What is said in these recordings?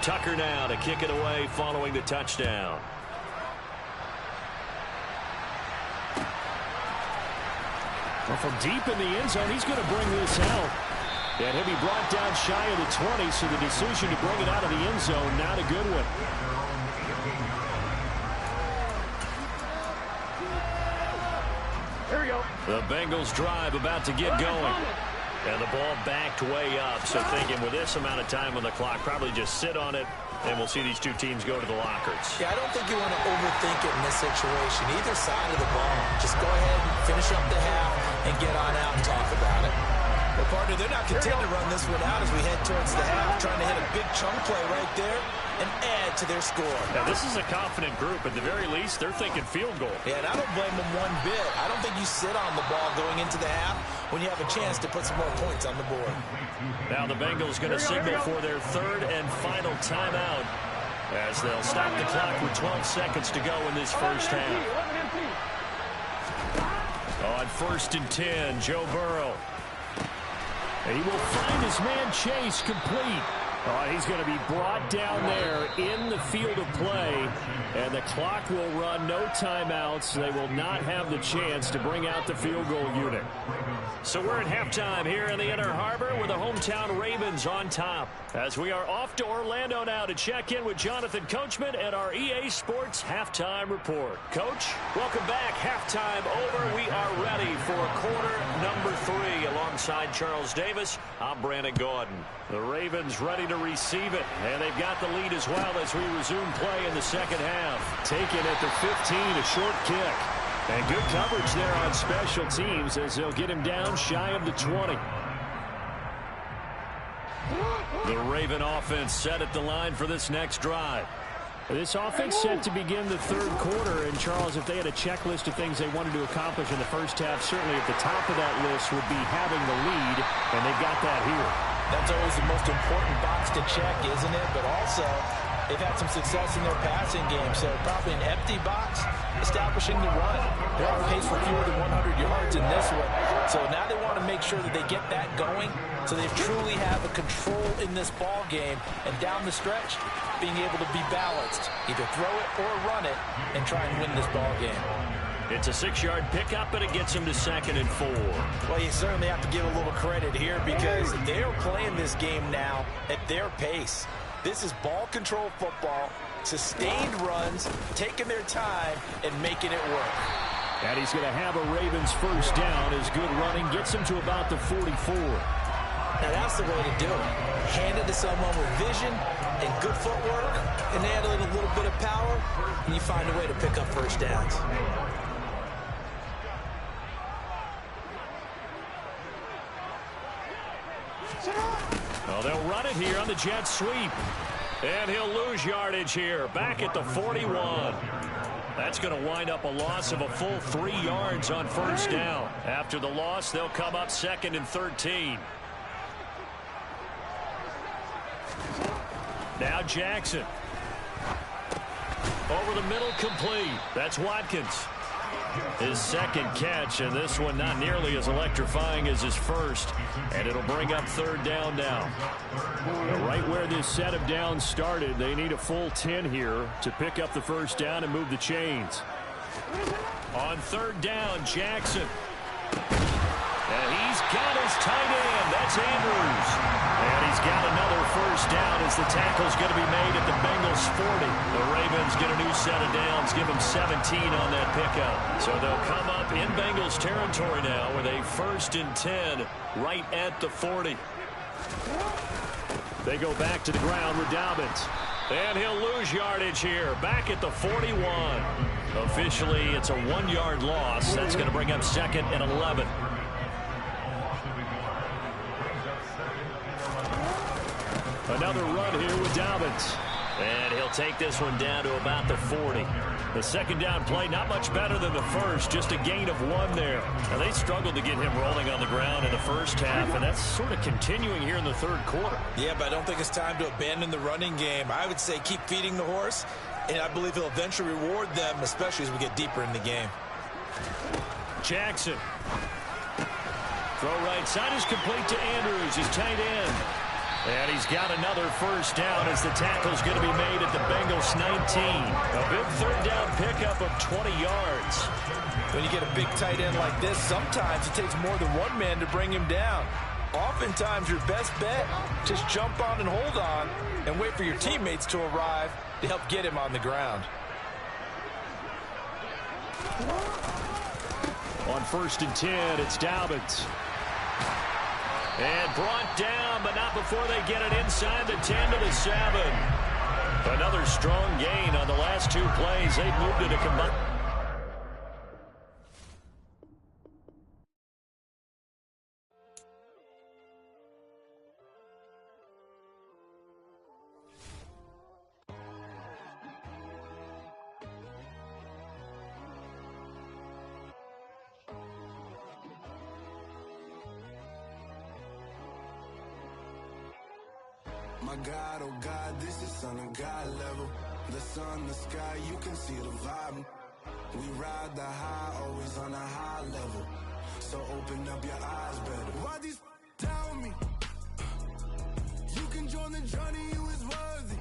Tucker now to kick it away following the touchdown. Well, from deep in the end zone, he's going to bring this out. And he'll be brought down shy of the 20, so the decision to bring it out of the end zone, not a good one. Here we go. The Bengals drive about to get going. And the ball backed way up, so thinking with this amount of time on the clock, probably just sit on it, and we'll see these two teams go to the lockers. Yeah, I don't think you want to overthink it in this situation. Either side of the ball. Just go ahead and finish up the half and get on out and talk about it. Well, partner, they're not content to run this one out as we head towards the half, trying to hit a big chunk play right there and add to their score. Now, this is a confident group. At the very least, they're thinking field goal. Yeah, and I don't blame them one bit. I don't think you sit on the ball going into the half when you have a chance to put some more points on the board. Now the Bengals going to signal for their third and final timeout as they'll stop the clock with 12 seconds to go in this first half. On 1st and 10, Joe Burrow. And he will find his man Chase complete. He's going to be brought down there in the field of play, and the clock will run, no timeouts. They will not have the chance to bring out the field goal unit. So we're at halftime here in the Inner Harbor with the hometown Ravens on top, as we are off to Orlando now to check in with Jonathan Coachman and our EA Sports Halftime Report. Coach, welcome back. Halftime over. We are ready for quarter number 3 alongside Charles Davis. I'm Brandon Gordon. The Ravens ready to receive it, and they've got the lead as well as we resume play in the second half. Taken at the 15, a short kick. And good coverage there on special teams as they'll get him down shy of the 20. The Raven offense set at the line for this next drive. This offense set to begin the third quarter, and Charles, if they had a checklist of things they wanted to accomplish in the first half, certainly at the top of that list would be having the lead, and they've got that here. That's always the most important box to check, isn't it? But also, they've had some success in their passing game, so probably an empty box, establishing the run. They're on pace for fewer than 100 yards in this one, so now they want to make sure that they get that going, so they truly have a control in this ball game, and down the stretch, being able to be balanced, either throw it or run it, and try and win this ball game. It's a 6-yard pickup, and it gets him to 2nd and 4. Well, you certainly have to give a little credit here because they're playing this game now at their pace. This is ball control football, sustained runs, taking their time, and making it work. And he's going to have a Ravens first down as good running gets him to about the 44. Now, that's the way to do it. Hand it to someone with vision and good footwork, and add a little bit of power, and you find a way to pick up first downs. Well, they'll run it here on the jet sweep. And he'll lose yardage here, back at the 41. That's going to wind up a loss of a full 3 yards on first down. After the loss, they'll come up 2nd and 13. Now Jackson. Over the middle, complete. That's Watkins. His second catch, and this one not nearly as electrifying as his first. And it'll bring up 3rd down now. Right where this set of downs started, they need a full 10 here to pick up the first down and move the chains. On 3rd down, Jackson. And he's got his tight end. That's Andrews. And he's got another first down as the tackle's going to be made at the Bengals 40. The Ravens get a new set of downs, give them 17 on that pickup. So they'll come up in Bengals territory now with a 1st and 10 right at the 40. They go back to the ground with Dobbins. And he'll lose yardage here, back at the 41. Officially, it's a 1-yard loss. That's going to bring up 2nd and 11. Another run here with Dobbins. And he'll take this one down to about the 40. The second down play, not much better than the first, just a gain of 1 there. Now, they struggled to get him rolling on the ground in the first half, and that's sort of continuing here in the third quarter. Yeah, but I don't think it's time to abandon the running game. I would say keep feeding the horse, and I believe he'll eventually reward them, especially as we get deeper in the game. Jackson. Throw right side is complete to Andrews, his tight end. And he's got another first down as the tackle's going to be made at the Bengals 19. A big third down pickup of 20 yards. When you get a big tight end like this, sometimes it takes more than one man to bring him down. Oftentimes, your best bet, just jump on and hold on and wait for your teammates to arrive to help get him on the ground. On 1st and 10, it's Dobbins. And brought down, but not before they get it inside the 10 to the 7. Another strong gain on the last 2 plays. They've moved it a combined. My God, oh God, this is Son of God level. The sun, the sky, you can see the vibe. We ride the high, always on a high level. So open up your eyes better. Why these down me? You can join the journey, you is worthy.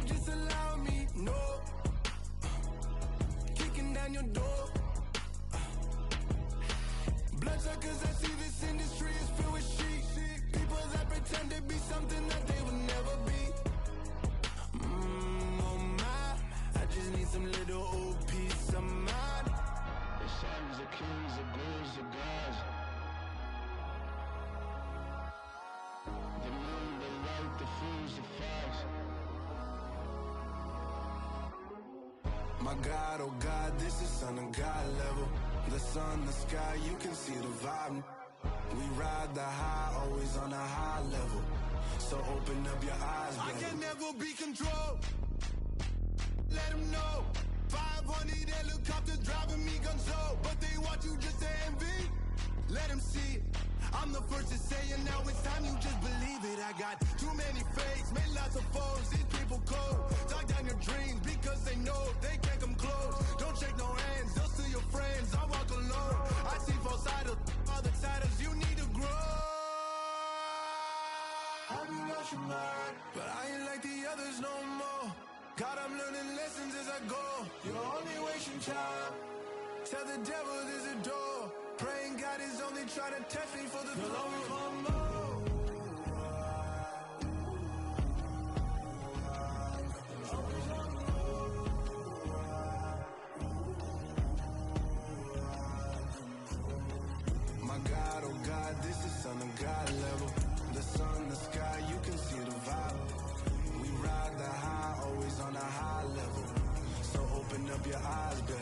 Just allow me, no. Kicking down your door. Bloodsuckers, I see this industry is filled with sheep. People that pretend to be something that they would never be. Oh my, I just need some little old peace of mind. The sons of kings, the bulls, the gods. The moon, the light, the fools, the facts. My God, oh God, this is Son of God level. The sun, the sky, you can see the vibe. We ride the high, always on a high level. So open up your eyes, baby. I can never be controlled. Let them know. 500 helicopters driving me gonzo. But they want you just to envy. Let them see it. I'm the first to say it, now it's time you just believe it. I got too many fakes, made lots of foes. These people cold. Talk down your dreams because they know they can't come close. Don't shake no hands, they'll steal your friends. I walk alone. I see false idols, other titles. You need to grow. Have you lost your mind? But I ain't like the others no more. God, I'm learning lessons as I go. You're only wasting time. Tell the devil there's a door. Praying God is only trying to test me for the glory. My God, oh God, this is Son of God level. The sun, the sky, you can see the vibe. We ride the high, always on a high level. So open up your eyes better.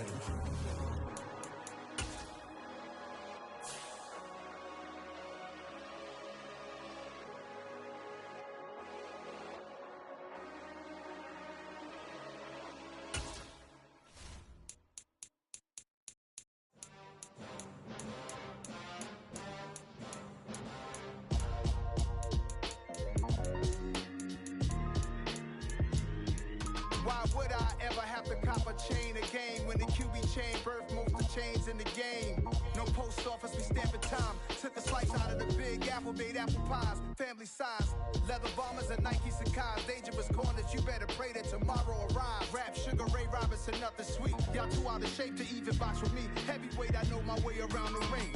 Why would I ever have to cop a chain again when the QB chain birthed most of the chains in the game? No post office, we stamping time. Took a slice out of the big apple, made apple pies, family size. Leather bombers and Nike Sacai's. Dangerous corners, you better pray that tomorrow arrives. Rap, Sugar Ray Robinson, nothing sweet. Y'all too out of shape to even box with me. Heavyweight, I know my way around the ring.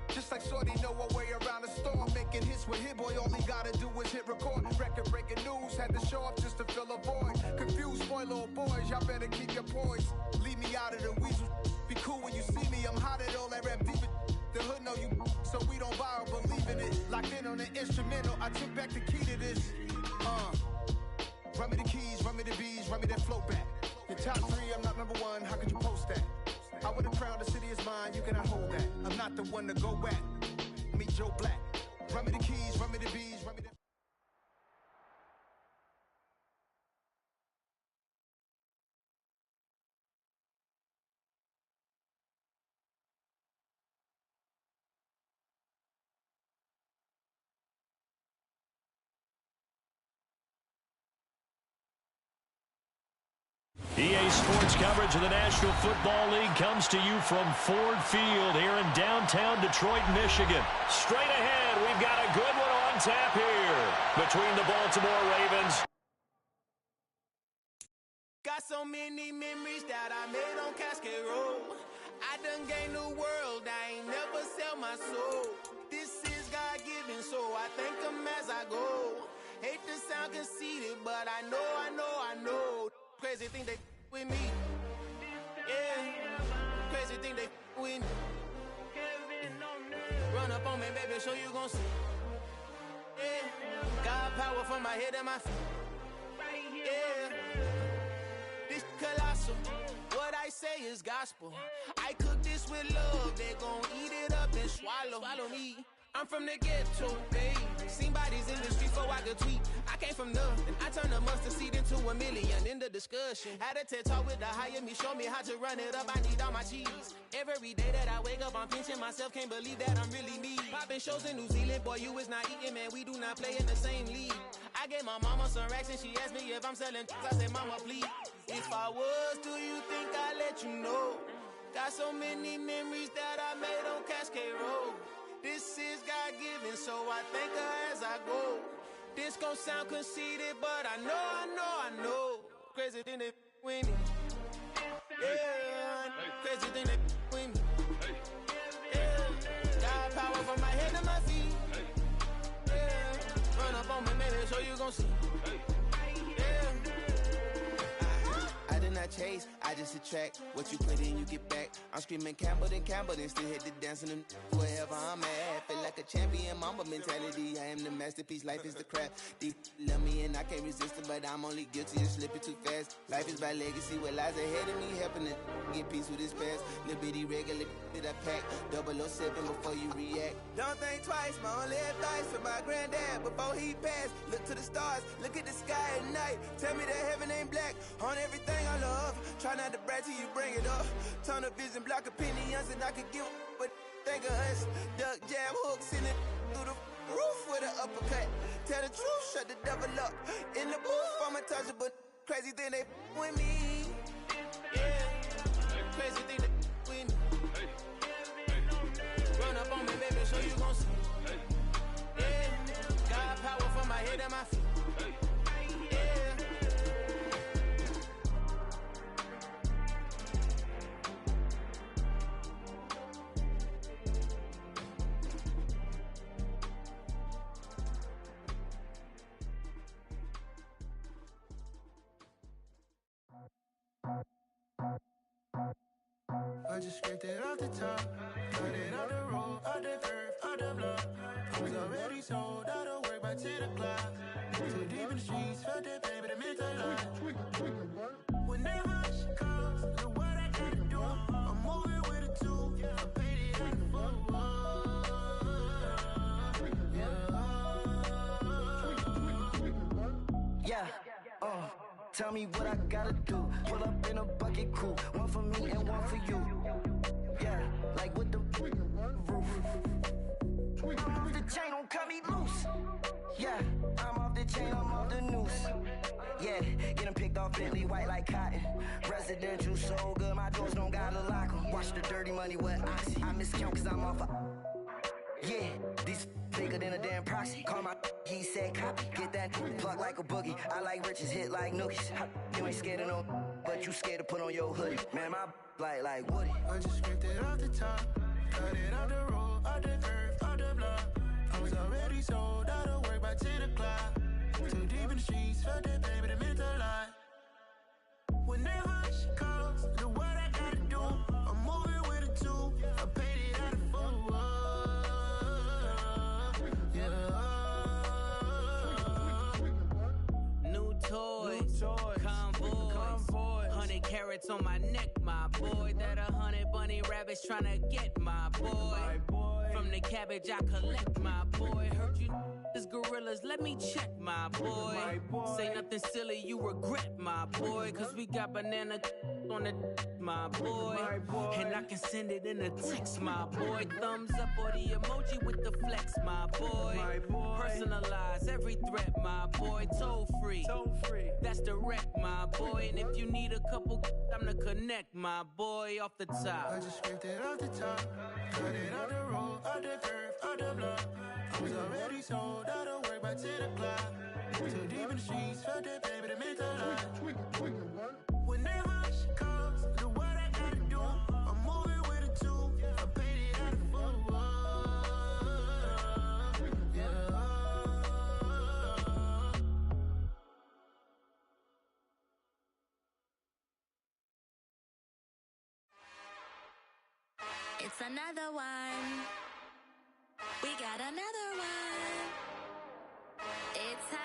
Just like Shorty know a way around the storm. Making hits with Hit Boy, all he gotta do is hit record. Record breaking news, had to show up just to fill a void. Confused, spoiled little boys, y'all better keep your poise. Leave me out of the weasel. Be cool when you see me, I'm hot at all that rap deep. The hood know you, so we don't borrow, believe in it. Locked in on the instrumental, I took back the key to this. Run me the keys, run me the bees, run me that flow back. Your top 3, I'm not number 1, how could you post that? I would have crowned the city is mine, you cannot hold that. I'm not the one to go back. Meet Joe Black. Run me the keys, run me the bees, run me the... EA Sports coverage of the National Football League comes to you from Ford Field here in downtown Detroit, Michigan. Straight ahead, we've got a good one on on tap here between the Baltimore Ravens. Got so many memories that I made on Cascade Road. I done gained the world, I ain't never sell my soul. This is God-given, so I thank him as I go. Hate to sound conceited, but I know. Crazy thing they with me. Yeah, crazy thing they with me. Run up on me, baby, show you gon' see. Yeah, God power from my head and my feet. Yeah, this colossal. What I say is gospel. I cook this with love. They gon' eat it up and swallow me. I'm from the ghetto, babe. Seen bodies in the street before I could tweet. I came from nothing. I turned a mustard seed into a million. In the discussion, had a TED talk with the higher me. Show me how to run it up. I need all my cheese. Every day that I wake up, I'm pinching myself. Can't believe that I'm really me. Popping shows in New Zealand, boy, you is not eating, man. We do not play in the same league. I gave my mama some racks and she asked me if I'm selling. I said, mama, please. If I was, do you think I'd let you know? Got so many memories that I made on Cascade Road. This is God-given, so I thank her as I go. This gon' sound conceited, but I know. Crazy thing they with me. Yeah, crazy thing they with me. Yeah, God power from my head to my feet. Yeah, run up on me, baby, so you gon' see. I did not chase, I just attract. What you put in, you get back. I'm screaming Campbell, then still hit the dancing and wherever I'm at. Feel like a champion, mamba mentality. I am the masterpiece, life is the craft. Deep love me and I can't resist it, but I'm only guilty of slipping too fast. Life is by legacy, what lies ahead of me, helping to get peace with his past. Little bitty regular that I pack, 007 before you react. Don't think twice, my only advice for my granddad before he passed. Look to the stars, look at the sky at night. Tell me that heaven ain't black on everything I love. Try not to brag till you bring it up. Turn a vision, block opinions, and I could give but think of us. Duck, jab, hooks in it through the roof with an uppercut. Tell the truth, shut the devil up. In the booth, I'm untouchable. Crazy thing they with me. Yeah, crazy thing they with me. Run up on me, baby, so you gon' see. Yeah, God power from my head and my feet. I just scraped it off the top, cut it off the road, off the curve, off the block. I was already sold, out of work by 10 o'clock. Too deep in the streets, felt that pain, but it meant a lot. Whenever she calls, look what I gotta do. I'm moving with a two, I paid it out the full. Yeah, tell me what I gotta do. Pull up in a bucket crew, one for me and one for you. Yeah, like with the roof. I'm off the chain, don't cut me loose. Yeah, I'm off the chain, I'm off the noose. Yeah, getting picked off Bentley, white like cotton. Residential so good, my doors don't gotta lock 'em. Watch the dirty money with oxy. I miscount cause I'm off a... Yeah, these bigger than a damn proxy. Call my he said copy. Get that plug like a boogie. I like riches, hit like nookies. You ain't scared of no, but you scared to put on your hoodie. Man, my like Woody. I just scraped it off the top, cut it off the road, off the curve, off the block. I was already sold, out of work by 10 o'clock. Too deep in the streets, felt that pain, but it meant a lot. Whenever she calls, look what I gotta do. I'm moving with a two, I paid it out of full. New toys, convoys, 100 carats on my neck, my boy. That 100 bunny rabbits tryna get my boy. From the cabbage I collect, my boy. Heard you is gorillas, let me check, my boy. Say nothing silly, you regret, my boy. Cause we got banana on the my boy. And I can send it in a text, my boy. Thumbs up or the emoji with the flex, my boy. Personalize every threat, my boy. Toll free, that's direct, my boy. And if you need a couple, I'm the connect, my boy. Off the top, I just scraped it off the top, cut it off the road, off the curve, off the block. I was already sold out of Too deep in the streets, felt that baby, the mental line. Whenever she calls, do what I gotta do. I'm moving with a two, I paid it out of full. Yeah. It's another one. We got another one. It's her.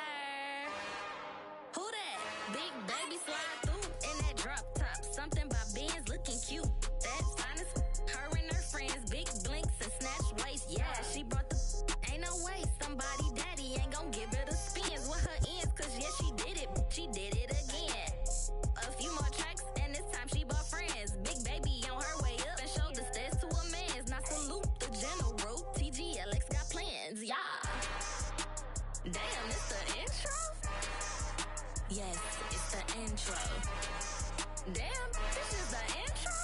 Who that? Big baby slide through in that drop top. Something by Benz looking cute. That's fine as her and her friends. Big blinks and snatch waist. Yeah, she brought the. Ain't no way somebody daddy ain't gon' give her the spins with her ends. Cause yeah, she did it. She did it again. A few more tracks and this time she bought friends. Big baby on her way up and showed the stairs to a man's. Now salute the general. TGLX got plans. Yeah. Damn, it's the intro? Yes, it's the intro. Damn, this is the intro?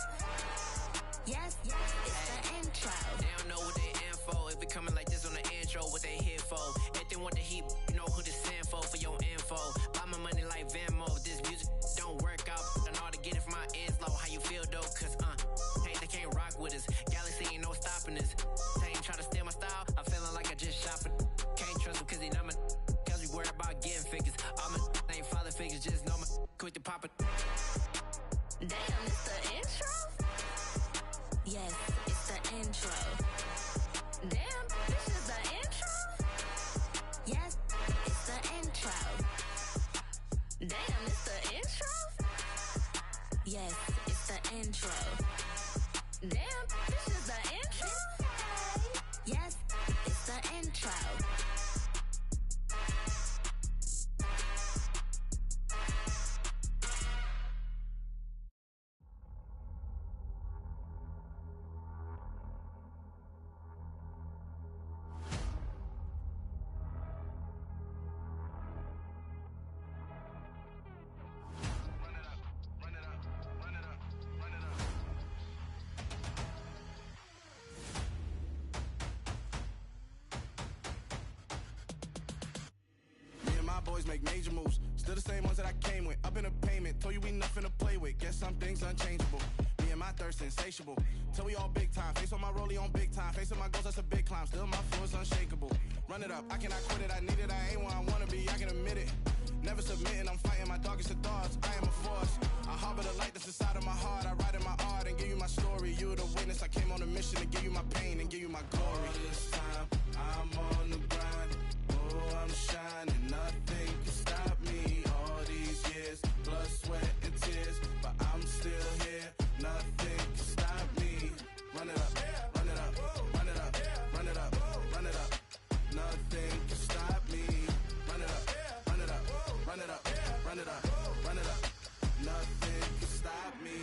Yes, it's the intro. They don't know what they info. If it coming like this on the intro, what they here for? If they want the heat, you know who to send for your info. Buy my money like Venmo. This music don't work out. I know how to get it from my ends low. How you feel though? Cause hey, they can't rock with us. Galaxy ain't no stopping us. They ain't try to steal my style. I'm feeling like I just shopping. Can't trust them cause they not my. Cause we worried about getting figures. All my ain't father figures. Just know my quick to pop it. Damn, it's the intro? Yes, it's the intro. Damn, this is the intro? Yes, it's the intro. Damn, it's the intro? Yes, it's the intro. Damn, this is the intro? Yes, it's the intro. Boys make major moves, still the same ones that I came with. Up in the payment, told you we nothing to play with. Guess some things unchangeable. Me and my thirst insatiable. Till we all big time. Face on my rollie on big time. Facing my goals, that's a big climb. Still my flow is unshakable. Run it up, I cannot quit it. I need it, I ain't where I wanna be. I can admit it. Never submitting, I'm fighting my darkest of thoughts. I am a force. I harbor the light that's inside of my heart. I write in my art and give you my story. You the witness. I came on a mission to give you my pain and give you my glory. All this time, I'm on the grind. Oh, I'm shining. Nothing can stop me. All these years, blood, sweat, and tears. But I'm still here. Nothing can stop me. Run it up, run it up, run it up, run it up, run it up. Nothing can stop me. Run it up, run it up, run it up, run it up, run it up. Nothing can stop me.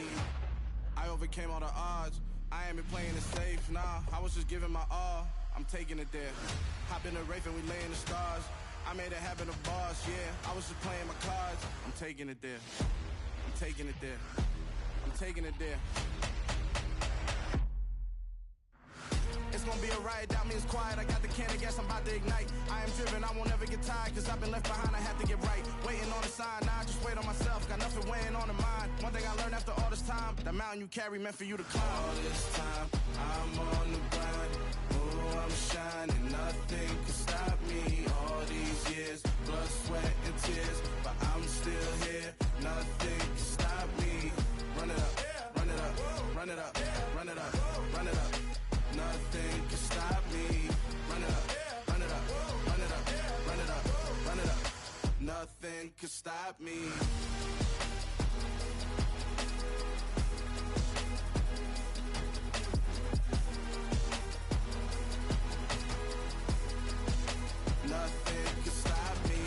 I overcame all the odds. I ain't been playing it safe, nah. I was just giving my all. I'm taking it there. Hop in the Wraith and we lay in the stars. I made it happen, the boss, yeah. I was just playing my cards. I'm taking it there. I'm taking it there. I'm taking it there. It's gonna be a riot, doubt me it's quiet. I got the can of gas, I'm about to ignite. I am driven, I won't ever get tired. Cause I've been left behind, I have to get right. Waiting on the sign, now I just wait on myself. Got nothing weighing on the mind. One thing I learned after all this time, the mountain you carry meant for you to climb. All this time, I'm on the grind. Oh, I'm shining, nothing can stop me. All these years, blood, sweat, and tears. But I'm still here, nothing can stop me. Run it up, run it up, run it up, run it up, run it up. Nothing can stop me. Run it up, run it up, run it up, run it up, run it up. Nothing can stop me. Nothing can stop me.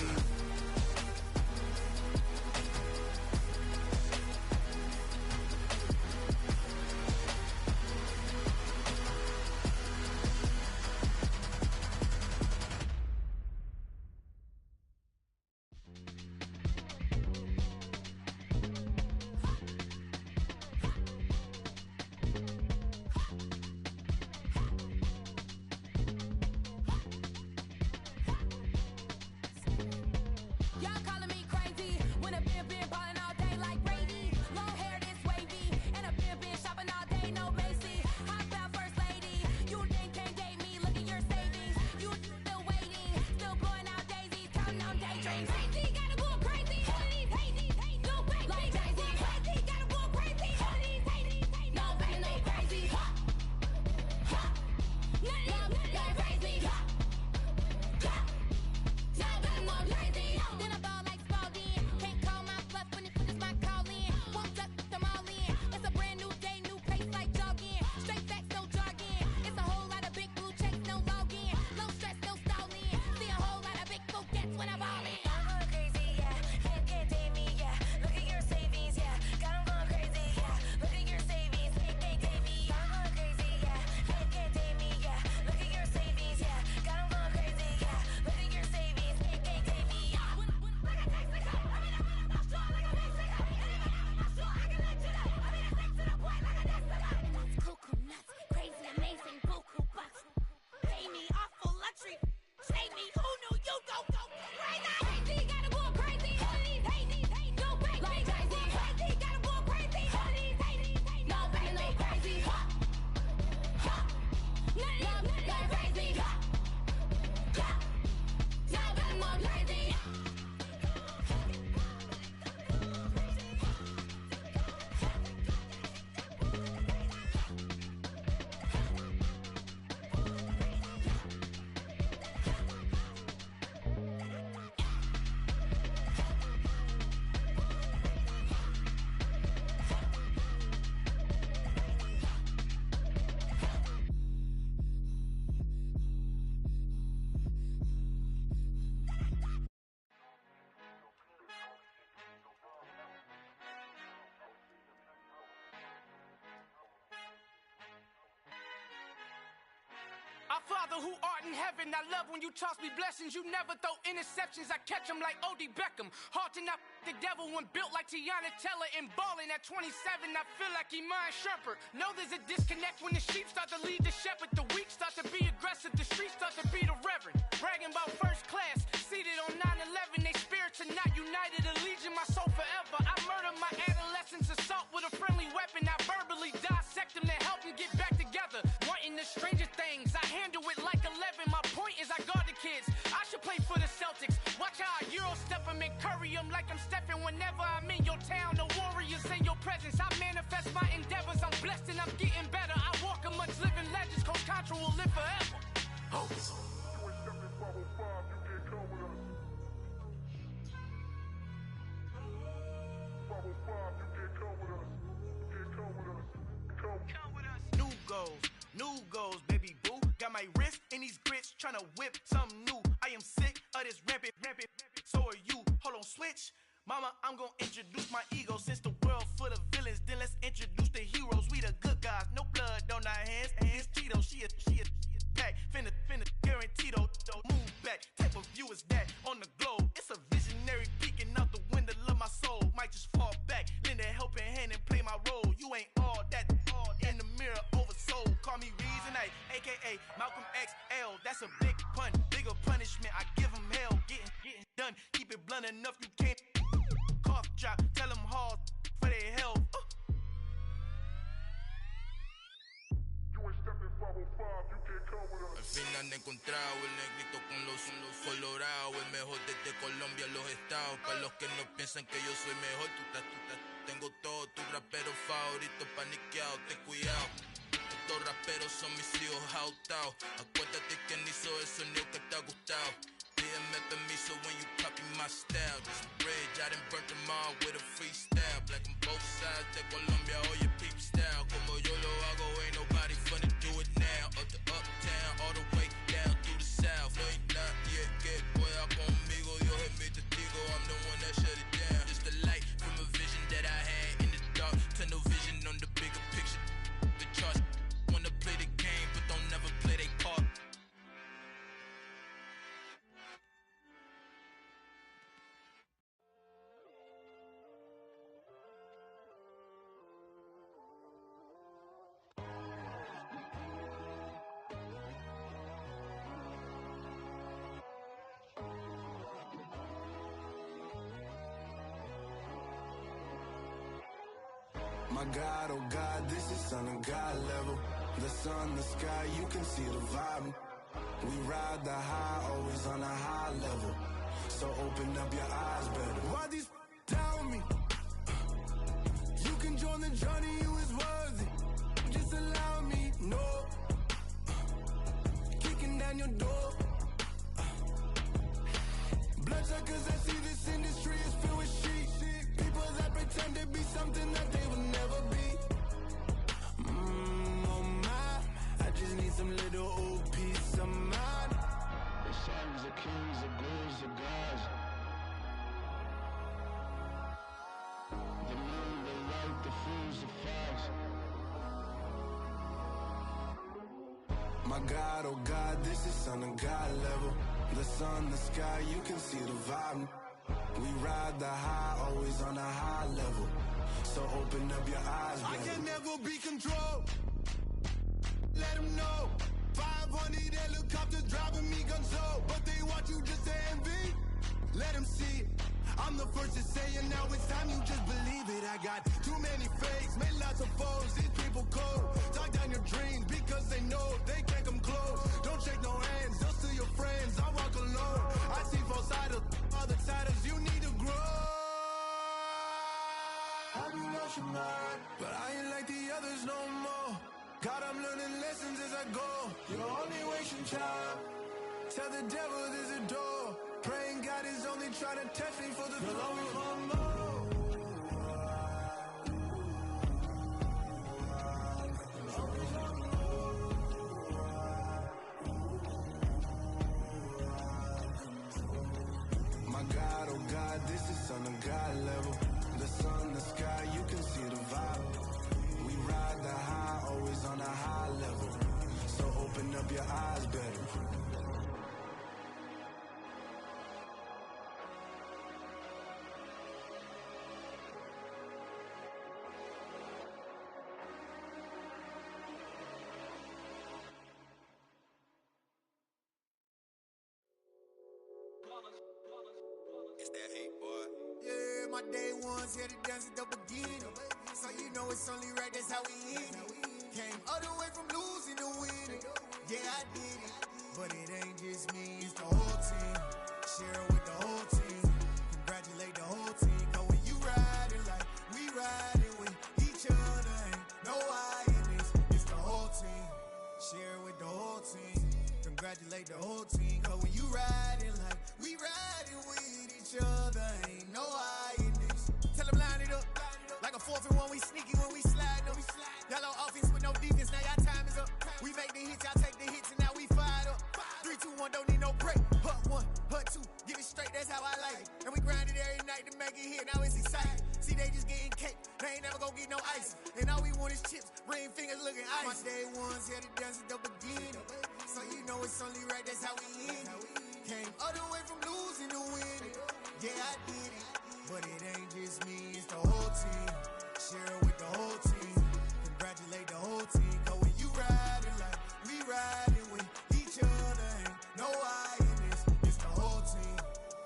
Father who art in heaven, I love when you toss me blessings. You never throw interceptions, I catch them like O.D. Beckham. Hard to not the devil when built like Tiana Teller and balling at 27. I feel like Iman Shumpert. Know there's a disconnect when the sheep start to lead the shepherd. The weak start to be aggressive, the streets start to be the reverend. Bragging about first class, seated on 9/11. They spirits are not united, a legion, my soul forever. I murder my adolescence, assault with a friendly weapon. I verbally dissect them to help them get back together. Wanting the stranger things, I handle it like 11. My point is I guard the kids. I should play for the Celtics. Watch how I Euro step them and curry them like I'm stepping. Whenever I'm in your town, the warriors in your presence. I manifest my endeavors. I'm blessed and I'm getting better. I walk amongst living legends. Coach Contra will live forever. Oh. New goals, baby boo. Got my wrist in these grits, tryna whip something new. I am sick of this rampant. So are you. Hold on, switch. Mama, I'm gonna introduce my ego. Since the world full of villains, then let's introduce the heroes. We the good guys, no blood on our hands. Hands Tito, she a pack. Finna guaranteed though. Move back, type of view is that on the globe. It's a visionary peeking out the window of my soul. Might just fall back, lend a helping hand and play my role. You ain't all that in the mirror oversold. Call me Reason A, aka Malcolm XL. That's a big pun, bigger punishment. I give him hell, getting done. Keep it blunt enough, you can't cough drop. Tell them hard for their health. Al fin han encontrado el negrito con los colorados, el mejor desde Colombia, los estados. Para los que no piensan que yo soy mejor, tengo todo, tu rapero favorito paniqueado, ten cuidado. Estos raperos son mis hijos jautados. Acuérdate quién hizo el sonido que te ha gustado. Pídeme permiso when you copy my style. Just a bridge, I done burnt them all with a freestyle. Black on both sides de Colombia, oye peep style. Como yo lo hago, ain't nobody funny, do it now. Up the uptown, all the way down through the south. No hay nadie que pueda conmigo, Dios es mi testigo. I'm the one that shut it down. Just a light from a vision that I had in the dark. Tunnel vision on the bigger picture. The charts wanna play the game, but don't never play their part. My God, oh God, this is Son of God level. The sun, the sky, you can see the vibe. We ride the high, always on a high level. So open up your eyes better. Why these tell me? You can join the journey, you is worthy. Just allow me, no. Kicking down your door. Bloodsuckers, I see this industry is filled with sheep. People that pretend to be something that they will never be. Oh my, I just need some little old peace of mind. The sons of kings, the ghouls, the gods. The moon, the light, the fools, the facts. My God, oh God, this is Son of God level. The sun, the sky, you can see the vibe. We ride the high, always on a high level. So open up your eyes, baby. I can never be controlled. Let them know. 500 helicopters driving me gonzo. But they want you just to envy. Let them see it. I'm the first to say it, now it's time you just believe it. I got too many fakes, made lots of foes. These people cold. Talk down your dreams because they know they can't come close. Don't shake no hands, just to your friends. I walk alone. I see both sides of other titles. You need to grow. Have you lost your mind? But I ain't like the others no more. God, I'm learning lessons as I go. You're only wasting time. Tell the devil there's a door. Praying God is only trying to test me for the glory for more. My God, oh God, this is Son of God level. The sun, the sky, you can see the vibe. We ride the high, always on a high level. So open up your eyes better. It's that hate, boy. Yeah, my day ones here to dance at the beginning. So you know it's only right, that's how we end it. Came all the way from losing to winning. Yeah, I did it. But it ain't just me, it's the whole team. Share it with the whole team. Congratulate the whole team. Cause when you riding like we riding with each other, ain't no I in this. It's the whole team. Share it with the whole team. Congratulate the whole team. Cause when you riding like we riding with each other, ain't no I in this. Tell them line it up. Like a 4th and 1, we sneaky when we slide up. Y'all on offense with no defense, now y'all time is up. We make the hits, y'all take the hits, and now we fired up. 3, 2, 1, don't need no break. Hut 1, hut 2, get it straight, that's how I like it. And we grind it every night to make it hit, now it's exciting. See, they just getting cake, they ain't never gonna get no ice. And all we want is chips, ring fingers looking ice. My day ones here to dance at the beginning. So you know it's only right, that's how we end it. Came all the way from losing to winning. Yeah, I did it. But it ain't just me, it's the whole team. Share it with the whole team. Congratulate the whole team. Cause when you riding like we riding with each other, ain't no I in this. It's the whole team.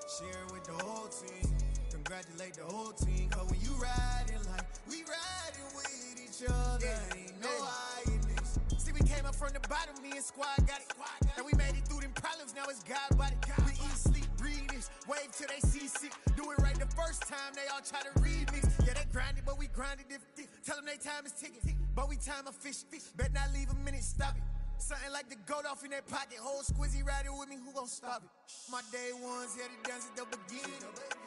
Share it with the whole team. Congratulate the whole team. Cause when you riding like we riding with each other, ain't no I in this. See, we came up from the bottom, me and squad got it. And we made it through them problems, now it's God body. We eat, sleep, breathe this, wave till they see sick. Do it right the first time, they all try to remix. Yeah, they grinded, but we grinded if tell them they time is ticking. But we time a fish. Bet not leave a minute, stop it. Something like the goat off in that pocket. Whole squizzy riding with me, who gon' stop it? My day ones here to dance at the beginning.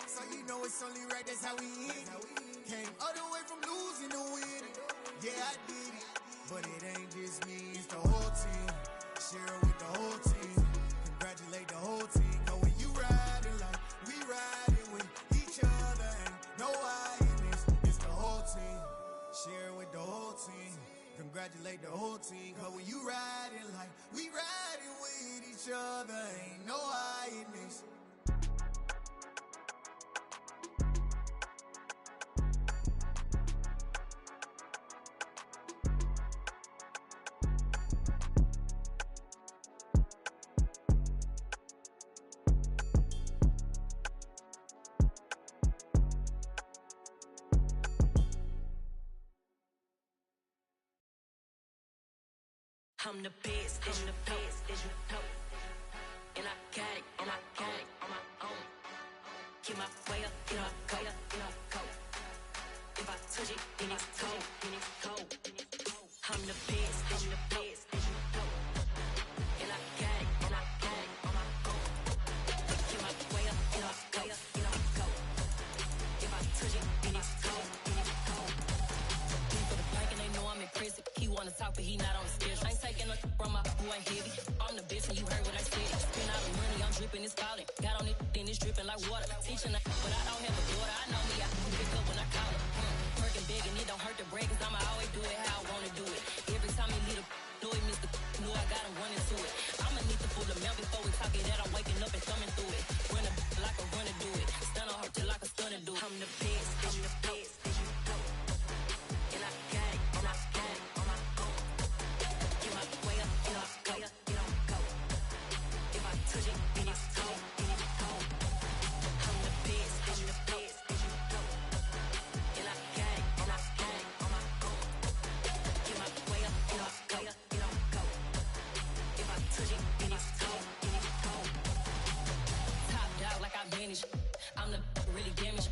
So you know it's only right, that's how we end it. Came all the way from losing to winning. Yeah, I did it. But it ain't just me, it's the whole team. Share it with the whole team. Congratulate the whole team. Cause when you riding like we riding with each other, ain't no I in this. It's the whole team. Share it with the whole team. Congratulate the whole team. Cause when you riding like we riding with each other, ain't no I in this. I'm the best, as you know. And I got it, on my own. Get my way up, get my go. If I touch it, then it's cold. I'm the best, as you know. And I got it, on my own. Get my way up, get my go. If I touch it, then it's cold. For the blank and they know I'm in prison. He wanna talk, but he not on the schedule. I ain't taking no from my boy heavy. I'm the best and you heard what I said. Spend all the money, I'm dripping, it's falling. Got on it, then it's dripping like water. Teaching her, but I don't have a daughter. I know me, I can pick up when I call her. Working big and it don't hurt the break, cause I'ma always do it how I wanna do it. Every time he leave the know it, Mr. Know I got him running to it. I'ma need to pull the mouth before we talk it that I'm waking up and thumbing through it. Run a like a runner do it. Stun on her till like a stunner do it. I'm the best, and I got it, on my own. Get my way up, get my go. If I touch it, then it's cold. I'm the best, and I got it, on my own. Get my way up, get my go. If I touch it, then it's cold. Top dog like I manage. I'm the really damaged.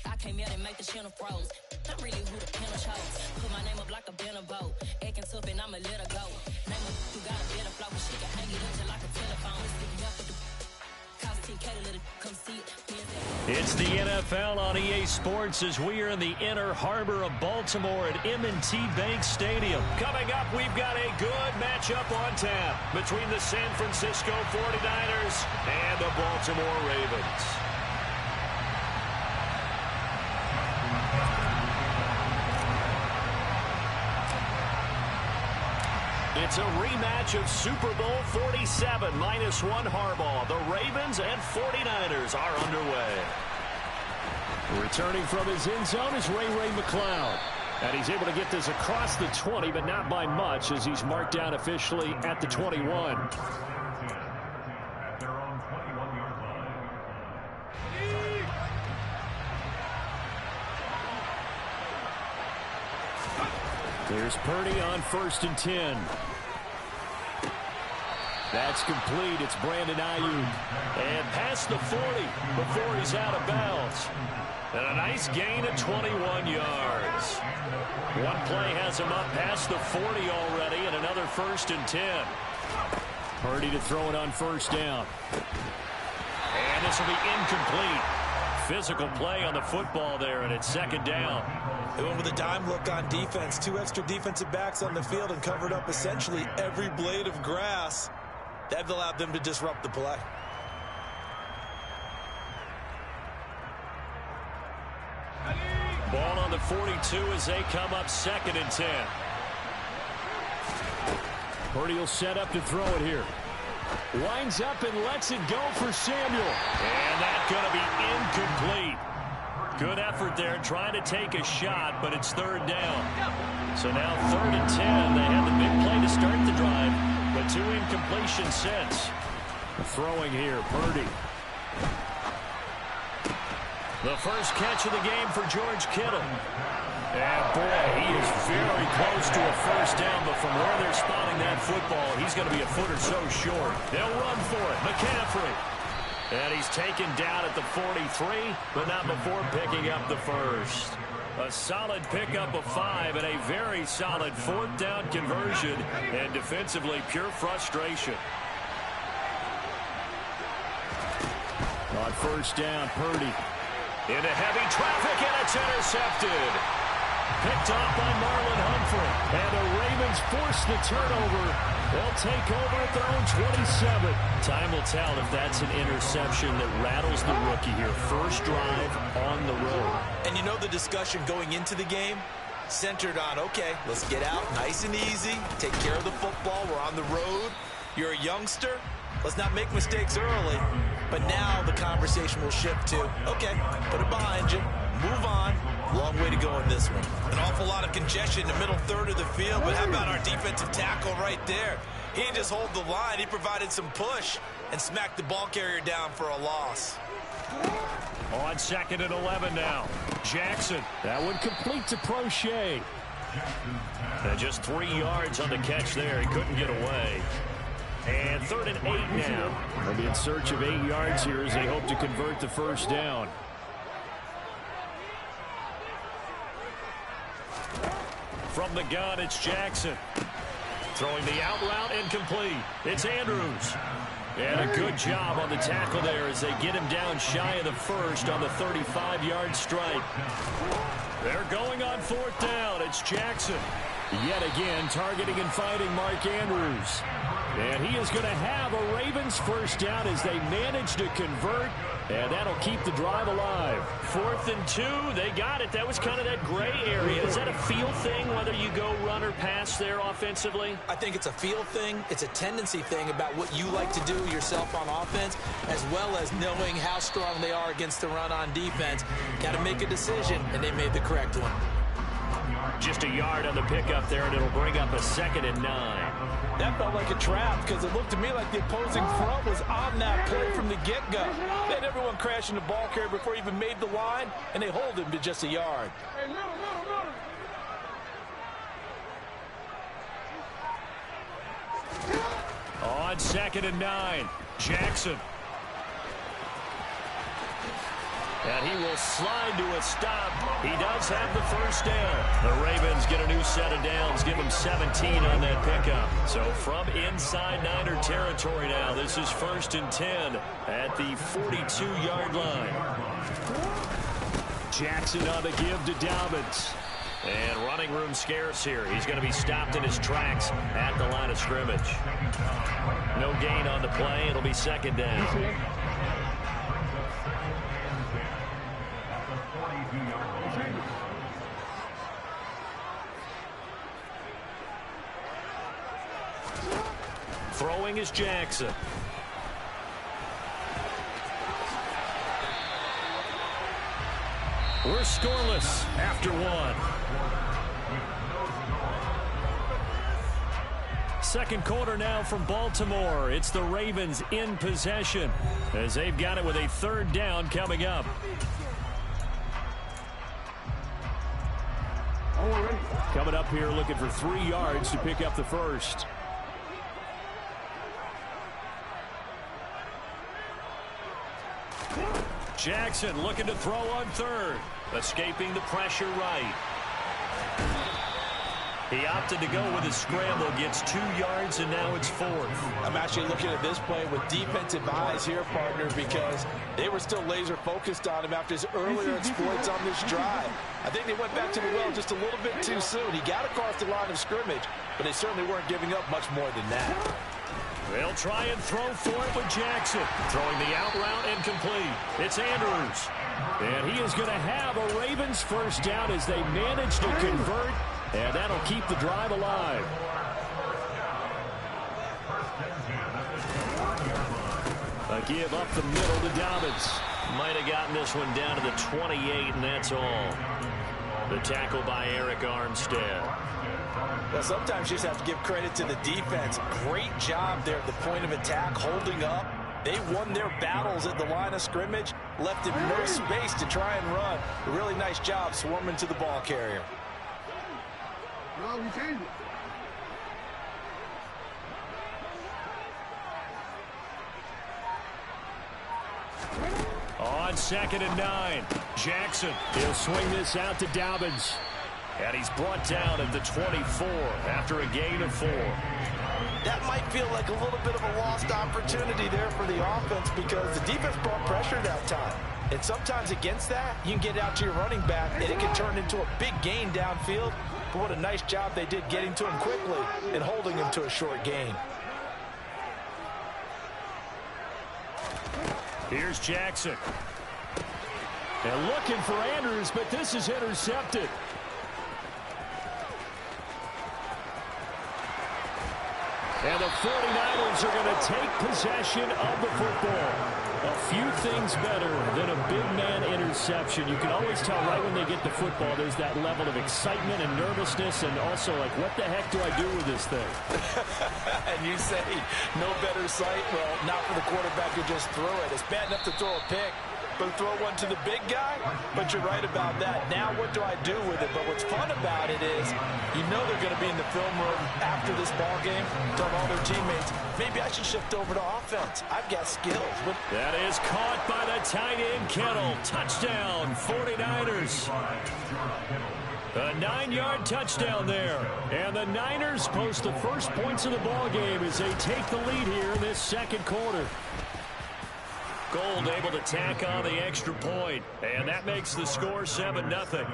I came out and make the channel froze. I'm really who the panel chose. Put my name up like a banner boat. Acting tough and I'ma let her go. Name her who got a better flow, but she can hang it up just like a telephone. Stick me up with the cost 10K to let her come see it. It's the NFL on EA Sports as we are in the inner harbor of Baltimore at M&T Bank Stadium. Coming up, we've got a good matchup on tap between the San Francisco 49ers and the Baltimore Ravens. It's a rematch of Super Bowl 47, -1 Harbaugh. The Ravens and 49ers are underway. Returning from his end zone is Ray McCloud. And he's able to get this across the 20, but not by much, as he's marked down officially at the 21. Here's Purdy on 1st and 10. That's complete. It's Brandon Ayuk. And past the 40 before he's out of bounds. And a nice gain of 21 yards. One play has him up past the 40 already, and another 1st and 10. Purdy to throw it on 1st down. And this will be incomplete. Physical play on the football there, and it's 2nd down. They went with a dime look on defense. 2 extra defensive backs on the field and covered up essentially every blade of grass. That allowed them to disrupt the play. Ball on the 42 as they come up 2nd and 10. Purdy will set up to throw it here. Winds up and lets it go for Samuel. And that's going to be incomplete. Good effort there trying to take a shot, but it's 3rd down. So now 3rd and 10. They had the big play to start the drive, but 2 incompletions since. Throwing here, Purdy. The first catch of the game for George Kittle. And boy, he is very close to a 1st down, but from where they're spotting that football, he's going to be a foot or so short. They'll run for it. McCaffrey. And he's taken down at the 43, but not before picking up the 1st. A solid pickup of 5 and a very solid 4th down conversion, and defensively pure frustration. On 1st down, Purdy. Into heavy traffic, and it's intercepted. Picked off by Marlon Humphrey. And the Ravens force the turnover. They'll take over at their own 27. Time will tell if that's an interception that rattles the rookie here. First drive on the road. And you know the discussion going into the game centered on, okay, let's get out nice and easy, take care of the football, we're on the road. You're a youngster, let's not make mistakes early. But now the conversation will shift to, okay, put it behind you, move on. Long way to go in this one. An awful lot of congestion in the middle 3rd of the field, but how about our defensive tackle right there? He didn't just hold the line, he provided some push and smacked the ball carrier down for a loss. On 2nd and 11 now. Jackson. That one complete to Prochet. And just 3 yards on the catch there. He couldn't get away. And 3rd and 8 now. They'll be in search of 8 yards here as they hope to convert the 1st down. From the gun, it's Jackson. Throwing the out route, incomplete. It's Andrews. And a good job on the tackle there as they get him down shy of the 1st on the 35-yard strike. They're going on 4th down. It's Jackson. Yet again, targeting and fighting Mark Andrews. And he is going to have a Ravens 1st down as they manage to convert. And that'll keep the drive alive. 4th and 2, they got it. That was kind of that gray area. Is that a feel thing, whether you go run or pass there offensively? I think it's a feel thing. It's a tendency thing about what you like to do yourself on offense, as well as knowing how strong they are against the run on defense. Got to make a decision, and they made the correct one. Just a yard on the pickup there, and it'll bring up a 2nd and 9. That felt like a trap because it looked to me like the opposing front was on that play from the get-go. They had everyone crashing the ball carrier before he even made the line, and they hold him to just a yard. On 2nd and 9, Jackson. And he will slide to a stop. He does have the 1st down. The Ravens get a new set of downs, give him 17 on that pickup. So from inside Niner territory now, this is 1st and 10 at the 42-yard line. Jackson on the give to Dobbins. And running room scarce here. He's going to be stopped in his tracks at the line of scrimmage. No gain on the play. It'll be 2nd down. Throwing is Jackson. We're scoreless after one. Second quarter now from Baltimore. It's the Ravens in possession as they've got it with a third down coming up. Coming up here looking for 3 yards to pick up the first. Jackson looking to throw on third. Escaping the pressure right. He opted to go with a scramble, gets 2 yards, and now it's fourth. I'm actually looking at this play with defensive eyes here, partner, because they were still laser focused on him after his earlier exploits on this drive. I think they went back to the well just a little bit too soon. He got across the line of scrimmage, but they certainly weren't giving up much more than that. They'll try and throw for it with Jackson. Throwing the out route incomplete. It's Andrews. And he is going to have a Ravens first down as they manage to convert. And that'll keep the drive alive. A give up the middle to Dobbins. Might have gotten this one down to the 28, and that's all. The tackle by Eric Armstead. Well, sometimes you just have to give credit to the defense. Great job there at the point of attack, holding up. They won their battles at the line of scrimmage, left him no space to try and run. A really nice job swarming to the ball carrier. On 2nd and 9, Jackson. He'll swing this out to Dobbins. And he's brought down at the 24 after a gain of 4. That might feel like a little bit of a lost opportunity there for the offense because the defense brought pressure that time. And sometimes against that, you can get out to your running back, and it can turn into a big gain downfield. But what a nice job they did getting to him quickly and holding him to a short gain. Here's Jackson. And looking for Andrews, but this is intercepted. And the 49ers are going to take possession of the football. A few things better than a big man interception. You can always tell right when they get the football, there's that level of excitement and nervousness, and also like, what the heck do I do with this thing? And you say, no better sight? Well, not for the quarterback who just threw it. It's bad enough to throw a pick, but throw one to the big guy? But you're right about that. Now what do I do with it? But what's fun about it is you know they're going to be in the film room after this ball game, telling all their teammates, maybe I should shift over to offense. I've got skills. But that is caught by the tight end, Kittle. Touchdown, 49ers. A 9-yard touchdown there. And the Niners post the first points of the ball game as they take the lead here in this second quarter. Gold able to tack on the extra point, and that makes the score 7-0.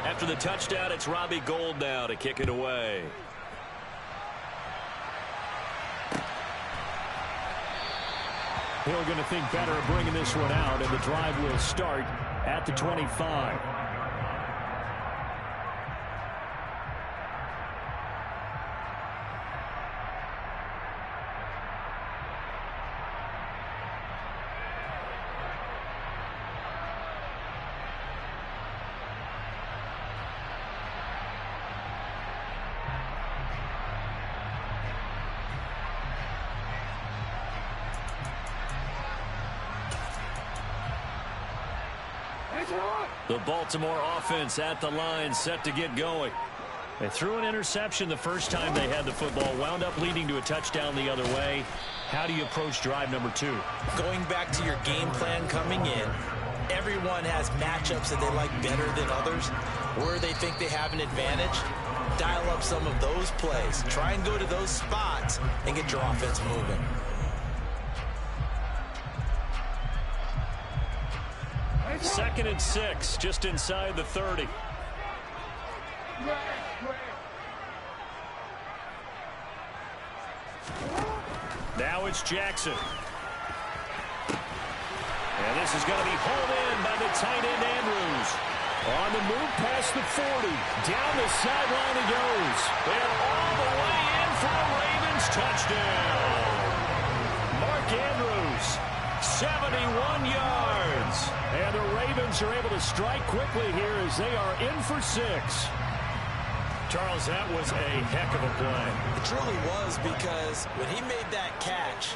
After the touchdown, it's Robbie Gould now to kick it away. Hill going to think better of bringing this one out, and the drive will start at the 25. The Baltimore offense at the line, set to get going. They threw an interception the first time they had the football, wound up leading to a touchdown the other way. How do you approach drive number 2? Going back to your game plan coming in, everyone has matchups that they like better than others, where they think they have an advantage. Dial up some of those plays. Try and go to those spots and get your offense moving. Second and 6, just inside the 30. Now it's Jackson. And this is going to be hauled in by the tight end Andrews. On the move past the 40. Down the sideline he goes. And all the way in for a Ravens touchdown. Mark Andrews, 71 yards. And the Ravens are able to strike quickly here as they are in for 6. Charles, that was a heck of a play. It truly was, because when he made that catch,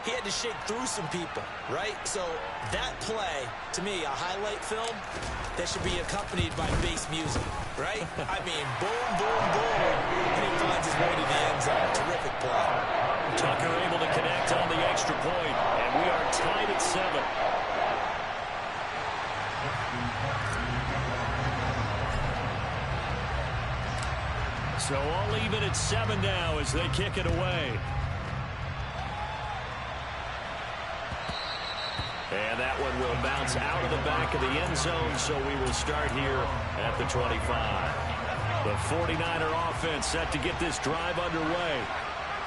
he had to shake through some people, right? So that play, to me, a highlight film that should be accompanied by bass music, right? I mean, boom, boom, boom, and he finds his way to the end zone. Terrific play. Tucker able to connect on the extra point, and we are tied at 7. So all even at 7 now as they kick it away. And that one will bounce out of the back of the end zone, so we will start here at the 25. The 49er offense set to get this drive underway.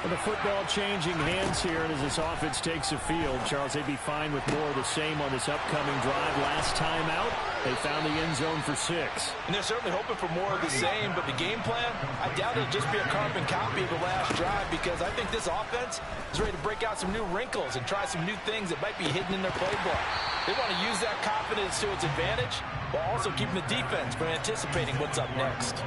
And the football changing hands here, and as this offense takes the field, Charles, they'd be fine with more of the same on this upcoming drive. Last time out, they found the end zone for 6. And they're certainly hoping for more of the same, but the game plan, I doubt it'll just be a carbon copy of the last drive, because I think this offense is ready to break out some new wrinkles and try some new things that might be hidden in their playbook. They want to use that confidence to its advantage, while also keeping the defense from anticipating what's up next.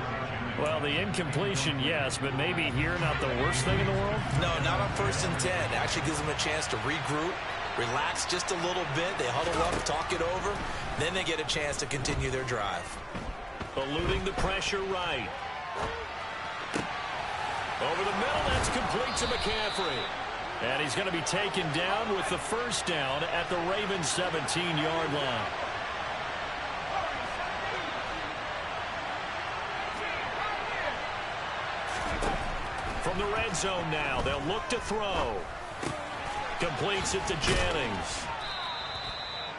Well, the incompletion, yes, but maybe here not the worst thing in the world? No, not on 1st and 10. Actually gives them a chance to regroup, relax just a little bit. They huddle up, talk it over. Then they get a chance to continue their drive. Eluding the pressure right. Over the middle, that's complete to McCaffrey. And he's going to be taken down with the first down at the Ravens' 17-yard line. From the red zone now, they'll look to throw. Completes it to Jennings.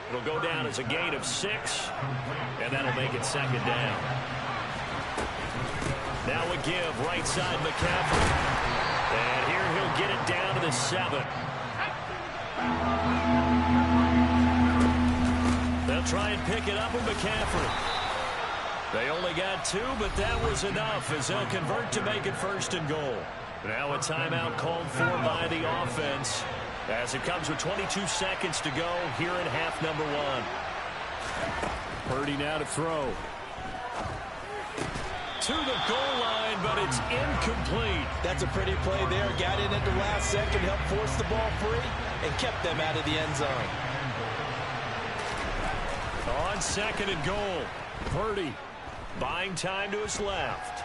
It'll go down as a gain of 6, and that'll make it 2nd down. Now a give, right side McCaffrey. And here he'll get it down to the 7. They'll try and pick it up with McCaffrey. They only got 2, but that was enough as they'll convert to make it 1st and goal. Now a timeout called for by the offense as it comes with 22 seconds to go here in half number 1. Purdy now to throw. To the goal line, but it's incomplete. That's a pretty play there. Got in at the last second, helped force the ball free, and kept them out of the end zone. On 2nd and goal, Purdy buying time to his left.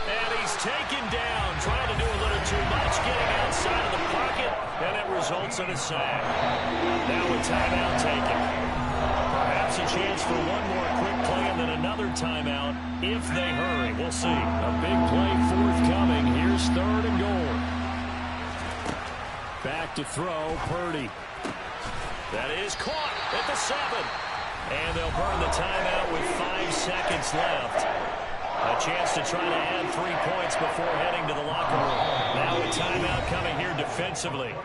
And he's taken down, trying to do a little too much, getting outside of the pocket, and it results in a sack. Now a timeout taken. Perhaps a chance for one more quick play and then another timeout if they hurry. We'll see. A big play forthcoming. Here's 3rd and goal. Back to throw, Purdy. That is caught at the 7. And they'll burn the timeout with 5 seconds left. A chance to try to add 3 points before heading to the locker room. Now a timeout coming here defensively.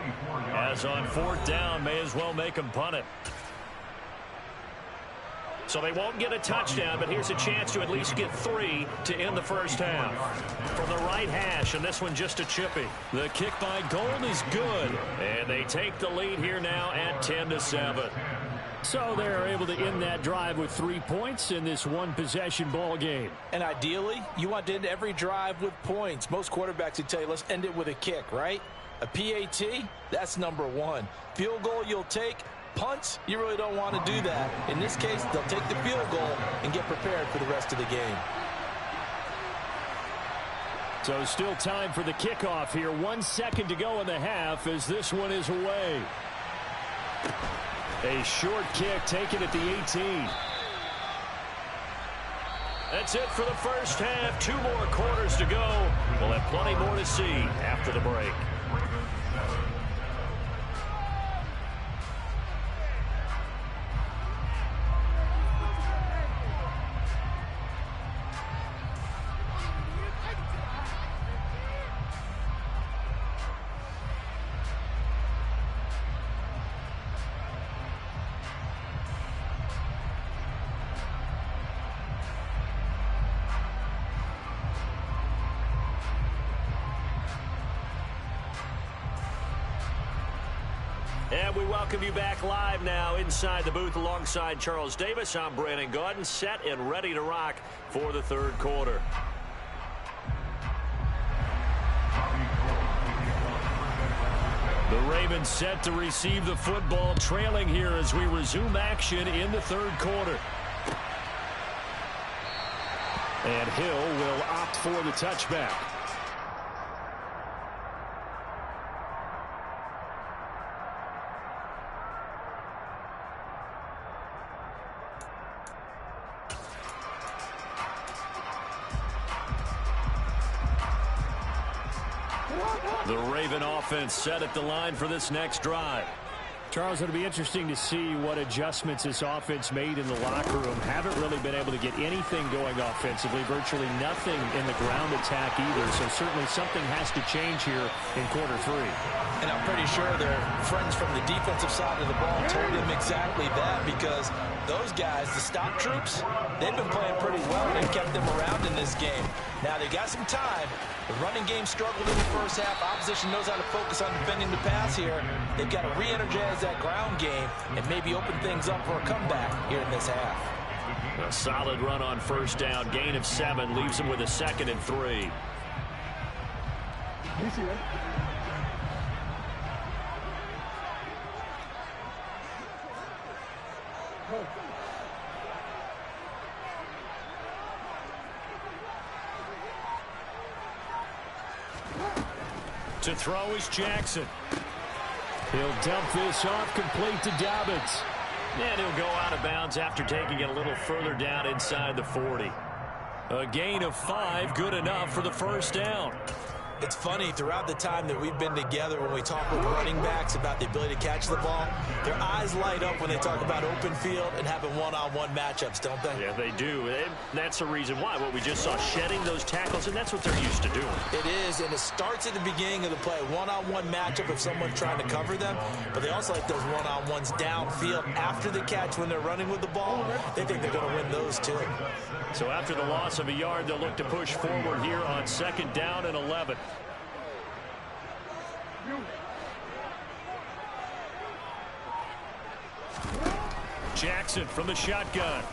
As on 4th down, may as well make them punt it. So they won't get a touchdown, but here's a chance to at least get 3 to end the first half. From the right hash, and this one just a chippy. The kick by Gold is good, and they take the lead here now at 10-7. So they're able to end that drive with 3 points in this one-possession ball game. And ideally, you want to end every drive with points. Most quarterbacks would tell you, let's end it with a kick, right? A PAT, that's number 1. Field goal you'll take. Punts, you really don't want to do that. In this case, they'll take the field goal and get prepared for the rest of the game. So still time for the kickoff here. 1 second to go in the half as this one is away. A short kick taken at the 18. That's it for the first half. 2 more quarters to go. We'll have plenty more to see after the break. And we welcome you back live now inside the booth alongside Charles Davis. I'm Brandon Gaudin, set and ready to rock for the third quarter. The Ravens set to receive the football, trailing here as we resume action in the third quarter. And Hill will opt for the touchback. The Raven offense set at the line for this next drive. Charles, it'll be interesting to see what adjustments this offense made in the locker room. Haven't really been able to get anything going offensively, virtually nothing in the ground attack either. So certainly something has to change here in quarter three. And I'm pretty sure their friends from the defensive side of the ball told them exactly that, because those guys, the stop troops, they've been playing pretty well and they've kept them around in this game. Now they got some time. The running game struggled in the first half. Opposition knows how to focus on defending the pass here. They've got to re-energize that ground game and maybe open things up for a comeback here in this half. A solid run on first down. Gain of 7 leaves them with a 2nd and 3. To throw is Jackson. He'll dump this off complete to Dobbins. And he'll go out of bounds after taking it a little further down inside the 40. A gain of 5, good enough for the first down. It's funny, throughout the time that we've been together, when we talk with running backs about the ability to catch the ball, their eyes light up when they talk about open field and having one-on-one matchups, don't they? Yeah, they do. And that's the reason why. What we just saw, shedding those tackles, and that's what they're used to doing. It is, and it starts at the beginning of the play. One-on-one matchup if someone's trying to cover them, but they also like those one-on-ones downfield after the catch when they're running with the ball. They think they're going to win those too. So after the loss of a yard, they'll look to push forward here on 2nd down and 11. Jackson from the shotgun.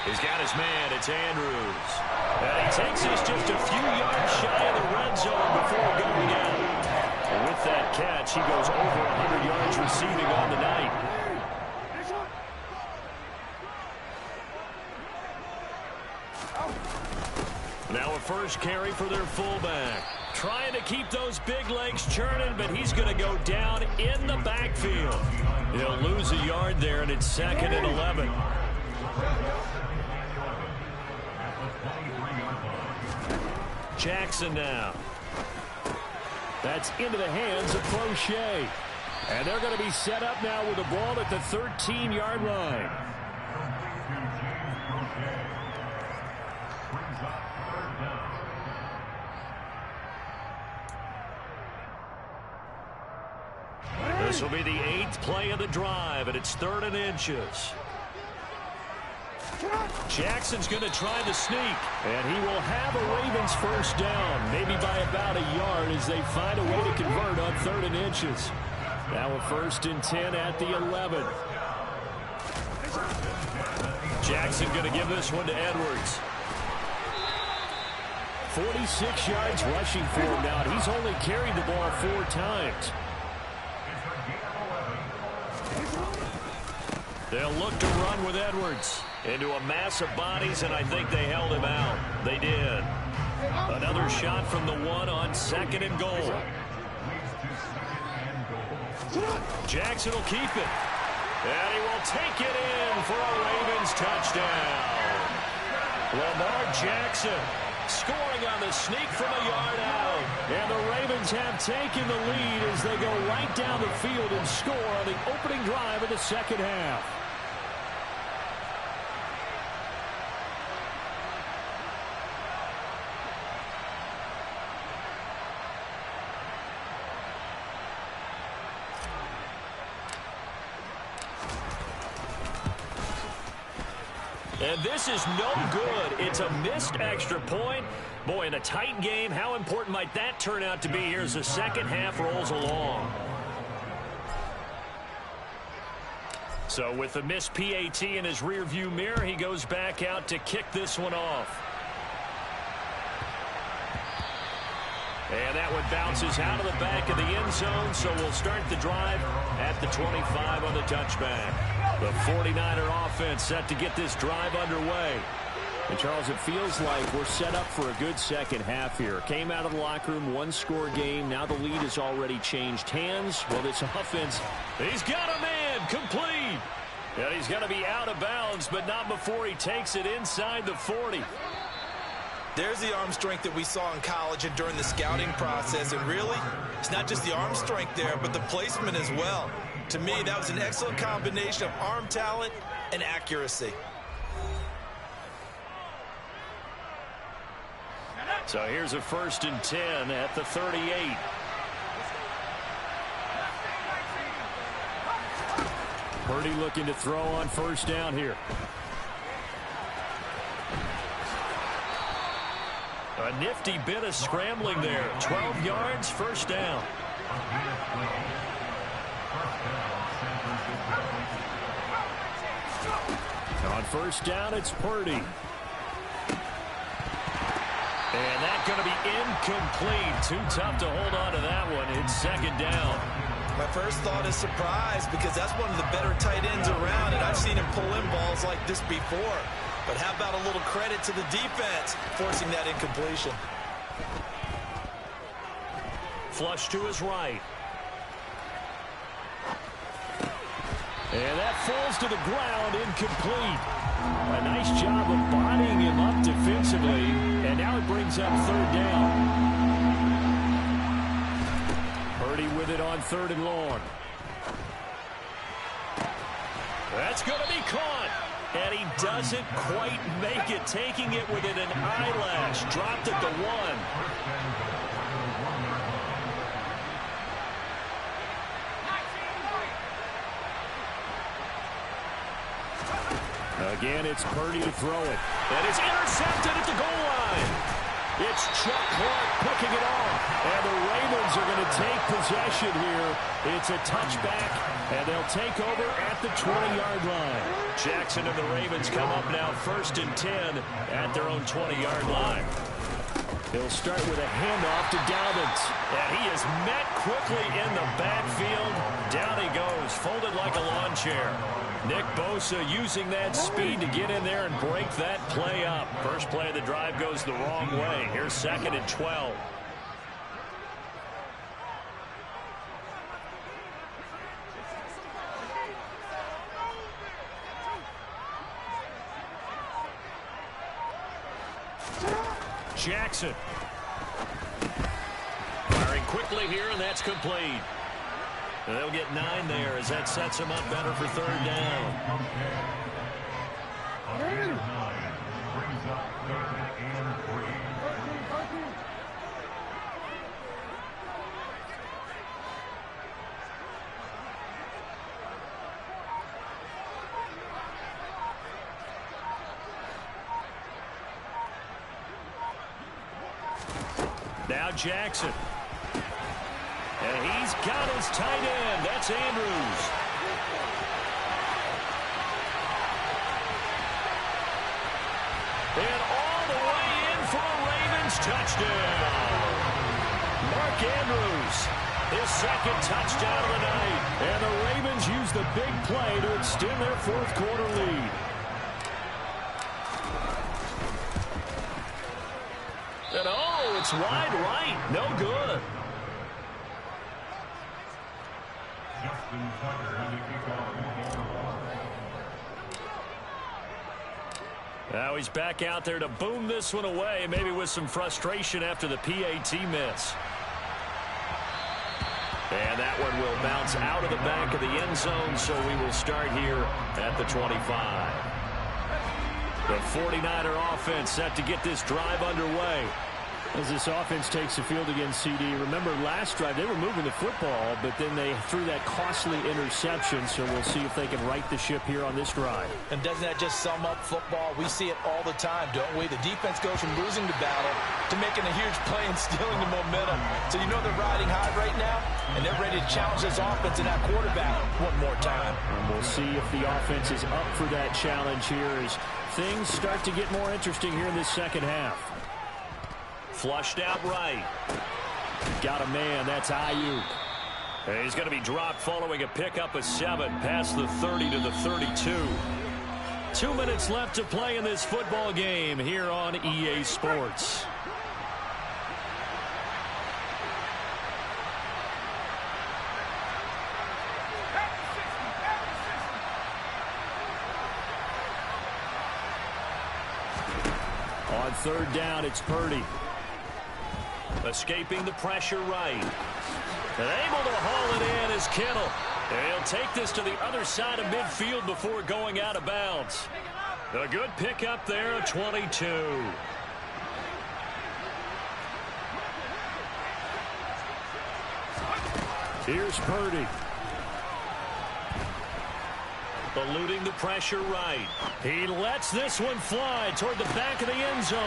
He's got his man. It's Andrews. And he takes us just a few yards shy of the red zone before going out. And with that catch, he goes over 100 yards receiving on the night. Now a first carry for their fullback. Trying to keep those big legs churning, but he's going to go down in the backfield. He'll lose a yard there, and it's 2nd and 11. Jackson now. That's into the hands of Crochet. And they're going to be set up now with the ball at the 13-yard line. This will be the 8th play of the drive, and it's 3rd and inches. Jackson's going to try the sneak, and he will have a Ravens first down, maybe by about a yard as they find a way to convert on 3rd and inches. Now a 1st and 10 at the 11. Jackson going to give this one to Edwards. 46 yards rushing for him now. He's only carried the ball 4 times. They'll look to run with Edwards into a mass of bodies, and I think they held him out. They did. Another shot from the 1 on 2nd and goal. Jackson will keep it. And he will take it in for a Ravens touchdown. Lamar Jackson scoring on the sneak from a yard out. And the Ravens have taken the lead as they go right down the field and score on the opening drive of the second half. And this is no good. It's a missed extra point. Boy, in a tight game, how important might that turn out to be here as the second half rolls along? So with the missed PAT in his rearview mirror, he goes back out to kick this one off. And that one bounces out of the back of the end zone, so we'll start the drive at the 25 on the touchback. The 49er offense set to get this drive underway. And, Charles, it feels like we're set up for a good second half here. Came out of the locker room, one-score game. Now the lead has already changed hands. Well, this offense, he's got a man, complete. And he's going to be out of bounds, but not before he takes it inside the 40. There's the arm strength that we saw in college and during the scouting process. And really, it's not just the arm strength there, but the placement as well. To me, that was an excellent combination of arm talent and accuracy. So here's a 1st and 10 at the 38. Purdy looking to throw on 1st down here. A nifty bit of scrambling there. 12 yards, 1st down. On 1st down, it's Purdy. And that's going to be incomplete. Too tough to hold on to that one. It's 2nd down. My first thought is surprise, because that's one of the better tight ends around, and I've seen him pull in balls like this before. But how about a little credit to the defense forcing that incompletion? Flush to his right. And that falls to the ground, incomplete. A nice job of bodying him up defensively, and now it brings up 3rd down. Purdy with it on 3rd and long. That's going to be caught, and he doesn't quite make it, taking it within an eyelash. Dropped at the 1. Again, it's Purdy to throw it. And it's intercepted at the goal line. It's Chuck Clark picking it off. And the Ravens are going to take possession here. It's a touchback, and they'll take over at the 20-yard line. Jackson and the Ravens come up now 1st and 10 at their own 20-yard line. He'll start with a handoff to Dobbins. And he is met quickly in the backfield. Down he goes, folded like a lawn chair. Nick Bosa using that speed to get in there and break that play up. First play of the drive goes the wrong way. Here's 2nd and 12. Jackson. Firing quickly here, and that's complete. They'll get 9 there as that sets them up better for 3rd down. Now Jackson. And he's got his tight end. That's Andrews. And all the way in for a Ravens touchdown. Mark Andrews, his 2nd touchdown of the night. And the Ravens use the big play to extend their 4th quarter lead. And oh, it's wide right. No good. Now he's back out there to boom this one away, maybe with some frustration after the PAT miss. And that one will bounce out of the back of the end zone, so we will start here at the 25. The 49er offense set to get this drive underway. As this offense takes the field against CD, remember last drive they were moving the football, but then they threw that costly interception, so we'll see if they can right the ship here on this drive. And doesn't that just sum up football? We see it all the time, don't we? The defense goes from losing the battle to making a huge play and stealing the momentum. So you know they're riding high right now, and they're ready to challenge this offense and that quarterback one more time. And we'll see if the offense is up for that challenge here as things start to get more interesting here in this second half. Flushed out right. Got a man. That's Ayuk. And he's going to be dropped following a pickup of 7 past the 30 to the 32. 2 minutes left to play in this football game here on EA Sports. On third down, it's Purdy. Escaping the pressure right. And able to haul it in is Kittle. And he'll take this to the other side of midfield before going out of bounds. A good pickup there, 22. Here's Purdy. Eluding the pressure right. He lets this one fly toward the back of the end zone.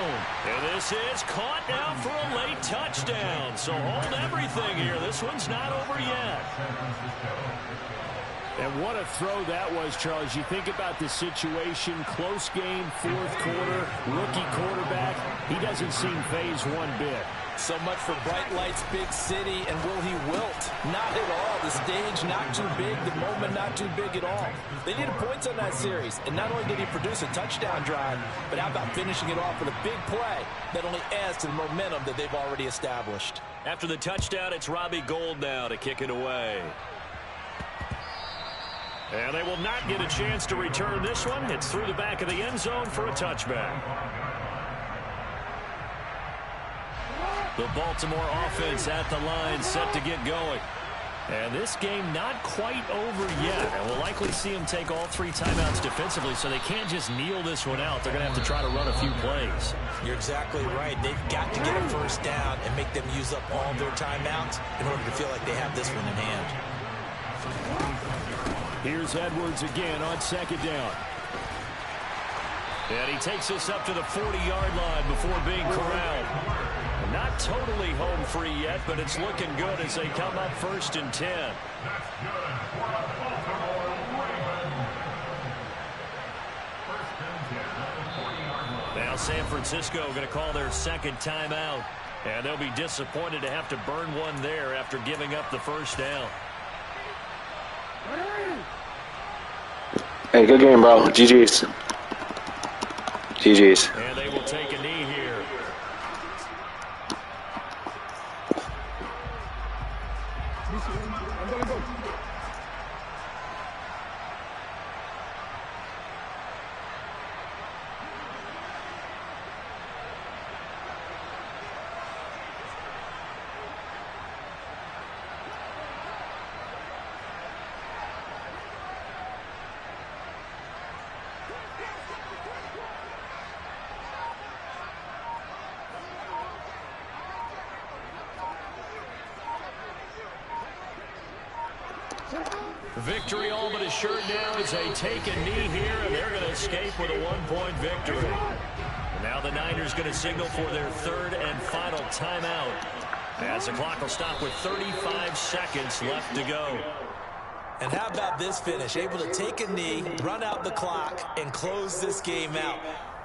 And this is caught now for a late touchdown. So hold everything here. This one's not over yet. And what a throw that was, Charles. You think about the situation, close game, fourth quarter, rookie quarterback. He doesn't seem phased one bit. So much for bright lights, big city, and will he wilt? Not at all. The stage not too big, the moment not too big at all. They needed points on that series, and not only did he produce a touchdown drive, but how about finishing it off with a big play that only adds to the momentum that they've already established. After the touchdown, it's Robbie Gould now to kick it away. And they will not get a chance to return this one. It's through the back of the end zone for a touchback. The Baltimore offense at the line, set to get going. And this game not quite over yet. And we'll likely see them take all 3 timeouts defensively, so they can't just kneel this one out. They're going to have to try to run a few plays. You're exactly right. They've got to get a first down and make them use up all their timeouts in order to feel like they have this one in hand. Here's Edwards again on second down. And he takes us up to the 40-yard line before being corralled. Not totally home free yet, but it's looking good as they come up 1st and 10. Now San Francisco going to call their second timeout. And they'll be disappointed to have to burn one there after giving up the first down. Hey, good game, bro. GG's. GG's. And they will take a knee here. Victory all but assured now as they take a knee here, and they're going to escape with a 1-point victory. And now the Niners going to signal for their 3rd and final timeout, as the clock will stop with 35 seconds left to go. And how about this finish? Able to take a knee, run out the clock, and close this game out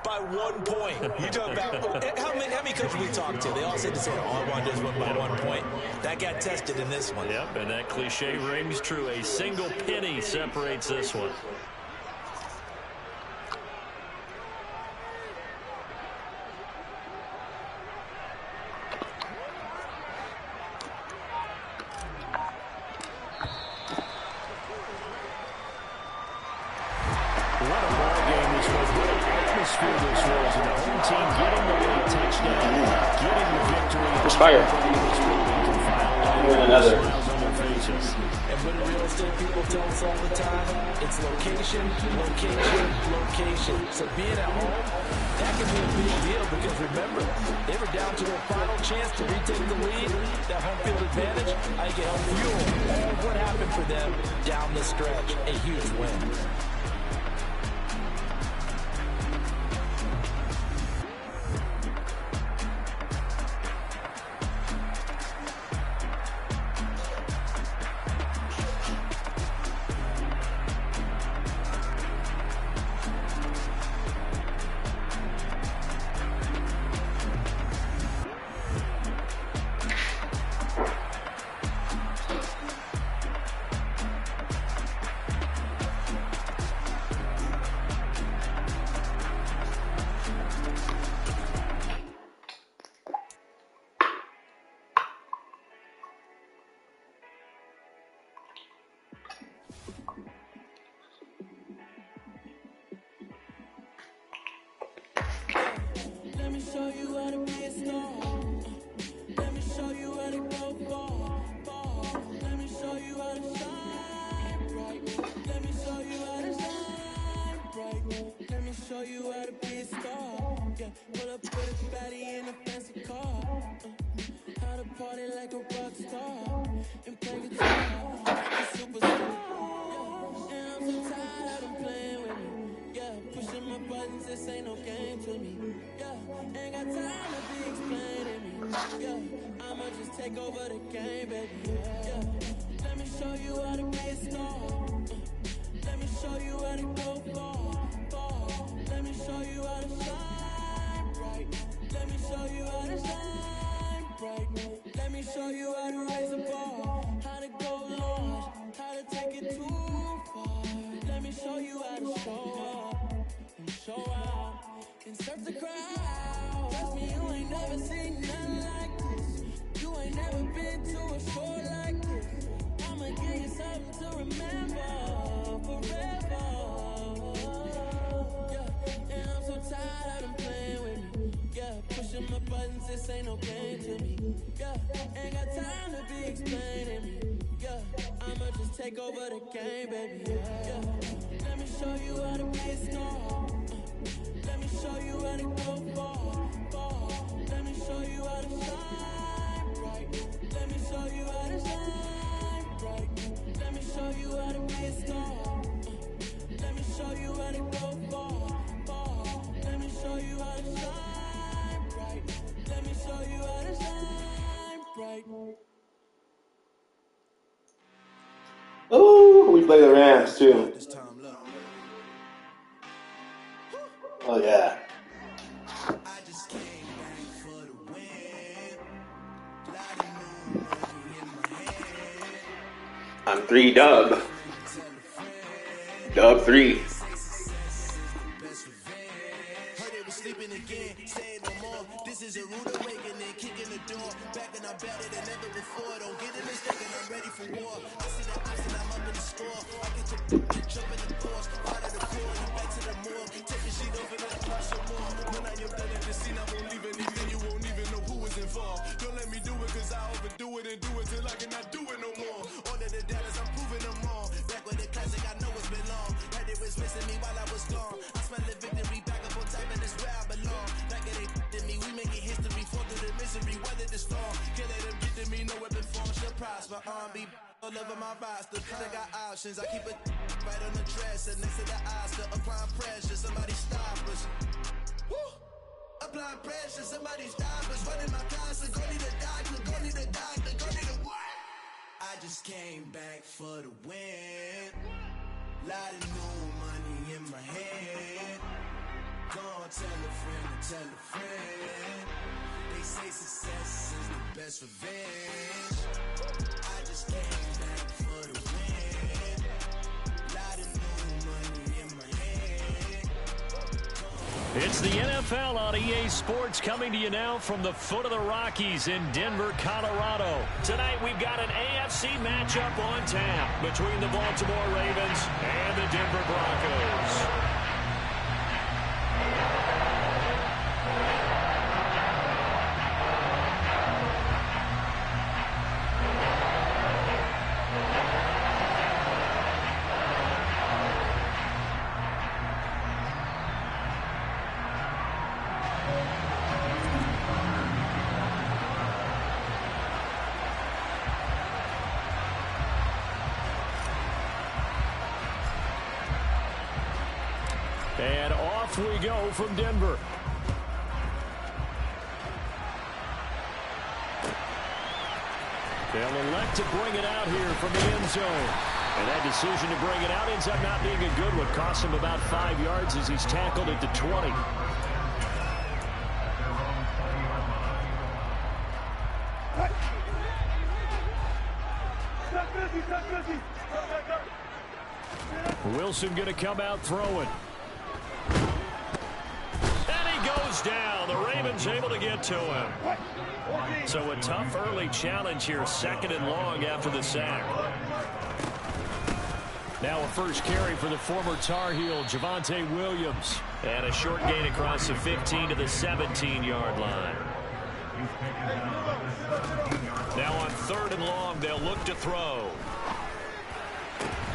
by 1 point. You talk about how many coaches we talked to? They all said the same. All I want to do is win by 1 point. That got tested in this one. Yep, and that cliche rings true. A single penny separates this one. Fire. And what do real estate people tell us all the time? It's location, location, location. So being at home, that can be a big deal because because remember, they were down to their final chance to retake the lead. That home field advantage, I think it helped fuel all of what happened for them down the stretch. A huge win. Let me show you how to be a star. Let me show you how to go far. Let me show you how to shine bright. Let me show you how to shine bright. Let me show you how to be a star. Yeah, pull up with a baddie in a fancy car. How to party like a rock star and play guitar like a superstar. Yeah, and I'm so tired of them playing with me. Yeah, pushing my buttons, this ain't no game to me. Yeah, ain't got time to be explaining me. Yeah, I'ma just take over the game, baby. Yeah, let me show you how to be a star. Let me show you how to go far. Let me show you how to shine bright. Let me show you how to shine bright. Let me show you how to raise a bar, how to go large, how to take it too far. Let me show you how to show up and show out and surf the crowd. Trust me, you ain't never seen nothing like this. You ain't never been to a show like this. I'ma give you something to remember forever. Yeah, and I'm so tired of them playing with me. Yeah, pushing my buttons, this ain't no game to me. Yeah, ain't got time to be explaining me. Yeah, I'ma just take over the game, baby. Yeah, let me show you how to be a star. Let me show you how to go far. Let me show you how to shine bright. Let me show you how to shine bright. Let me show you how to be a star. Let me show you how to go far. Let me show you how to shine bright. Let me show you how to shine bright. Oh, we play the Rams too. Oh yeah. I just came back for the win. Lot of new money in my hand. I'm 3 dub. Dub 3. Heard they was sleeping again, saying no more. This is a rude awakening, kicking the door. Back and I'm better than ever before. Don't get it mistaken, I'm ready for war. I see the option, I'm up in the score. I get to jump in the course, out of the floor, you back to the morgue. Take a sheet over the some more. When I am done at the scene, I won't leave anything. You won't even know who was involved. Don't let me do it, cause I overdo it and do it till I cannot do it no more. All of the doubters, I'm proving them wrong. Back with the classic, I know it's been long. Heard it was missing me while I was gone. I smell the victory back up on top, and it's where I belong. Like it ain't to me, we making history, fall through the misery, weather the storm. Can't let them get to me, no weapon form should prosper. Be all over my roster, I got options. I keep it right on the dresser, next to the Oscar. Applying pressure, somebody stop us. Woo! Applying pressure, somebody stop us. Running my closet, go need a doctor, go need a doctor, go need a what? I just came back for the win. Lot of new money in my hand. Go on, tell a friend and tell a friend. They say success is the best revenge. I just came back for the win. Lot of new money in my hand. It's the NFL on EA Sports coming to you now from the foot of the Rockies in Denver, Colorado. Tonight we've got an AFC matchup on tap between the Baltimore Ravens and the Denver Broncos. Off we go from Denver. They'll elect to bring it out here from the end zone. And that decision to bring it out ends up not being a good one. Costs him about 5 yards as he's tackled at the 20. Wilson going to come out throwing. And he goes down. The Ravens able to get to him. So a tough early challenge here, 2nd and long after the sack. Now a first carry for the former Tar Heel, Javonte Williams. And a short gain across the 15 to the 17-yard line. Now on 3rd and long, they'll look to throw.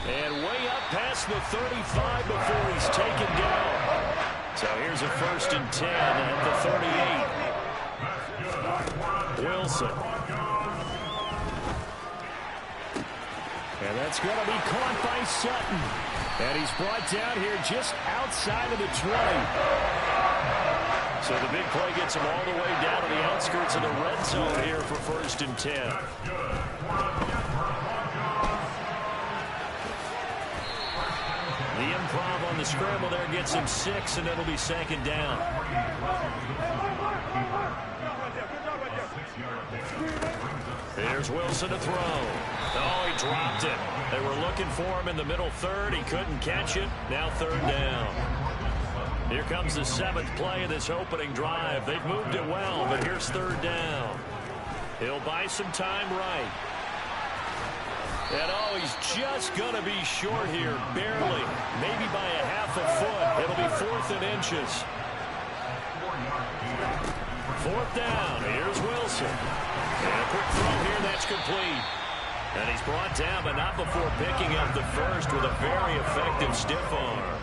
And way up past the 35 before he's taken down. So here's a 1st and 10 at the 38. Wilson. And that's going to be caught by Sutton. And he's brought down here just outside of the 20. So the big play gets him all the way down to the outskirts of the red zone here for 1st and 10. The improv on the scramble there gets him 6, and it'll be 2nd down. Here's Wilson to throw. Oh, he dropped it. They were looking for him in the middle 3rd. He couldn't catch it. Now 3rd down. Here comes the 7th play of this opening drive. They've moved it well, but here's 3rd down. He'll buy some time right. And oh, he's just going to be short here, barely. Maybe by a half a foot. It'll be 4th and inches. 4th down. Here's Wilson. And a quick throw here, that's complete. And he's brought down, but not before picking up the first with a very effective stiff arm.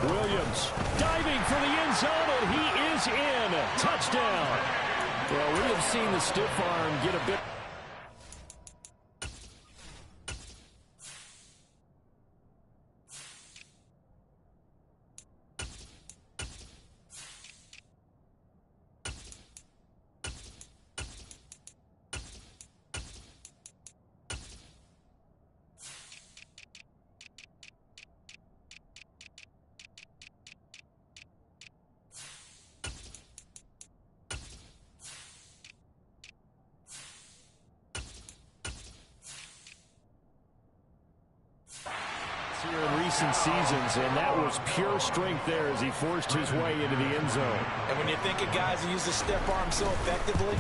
Williams diving for the end zone, and he is in. Touchdown. Well, we have seen the stiff arm get a bit. Here in recent seasons, and that was pure strength there as he forced his way into the end zone. And when you think of guys who use the stiff arm so effectively,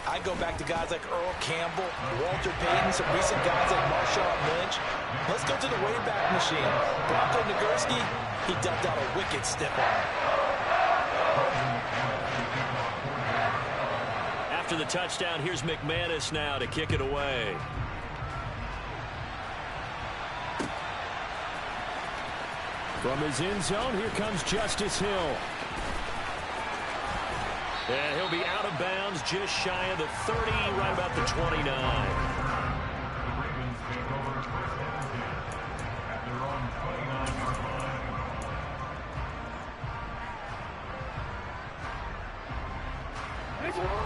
I go back to guys like Earl Campbell, Walter Payton, some recent guys like Marshawn Lynch. Let's go to the Wayback Machine. Bronco Nagurski, he dumped out a wicked stiff arm. After the touchdown, here's McManus now to kick it away. From his end zone, here comes Justice Hill. And he'll be out of bounds just shy of the 30, right about the 29.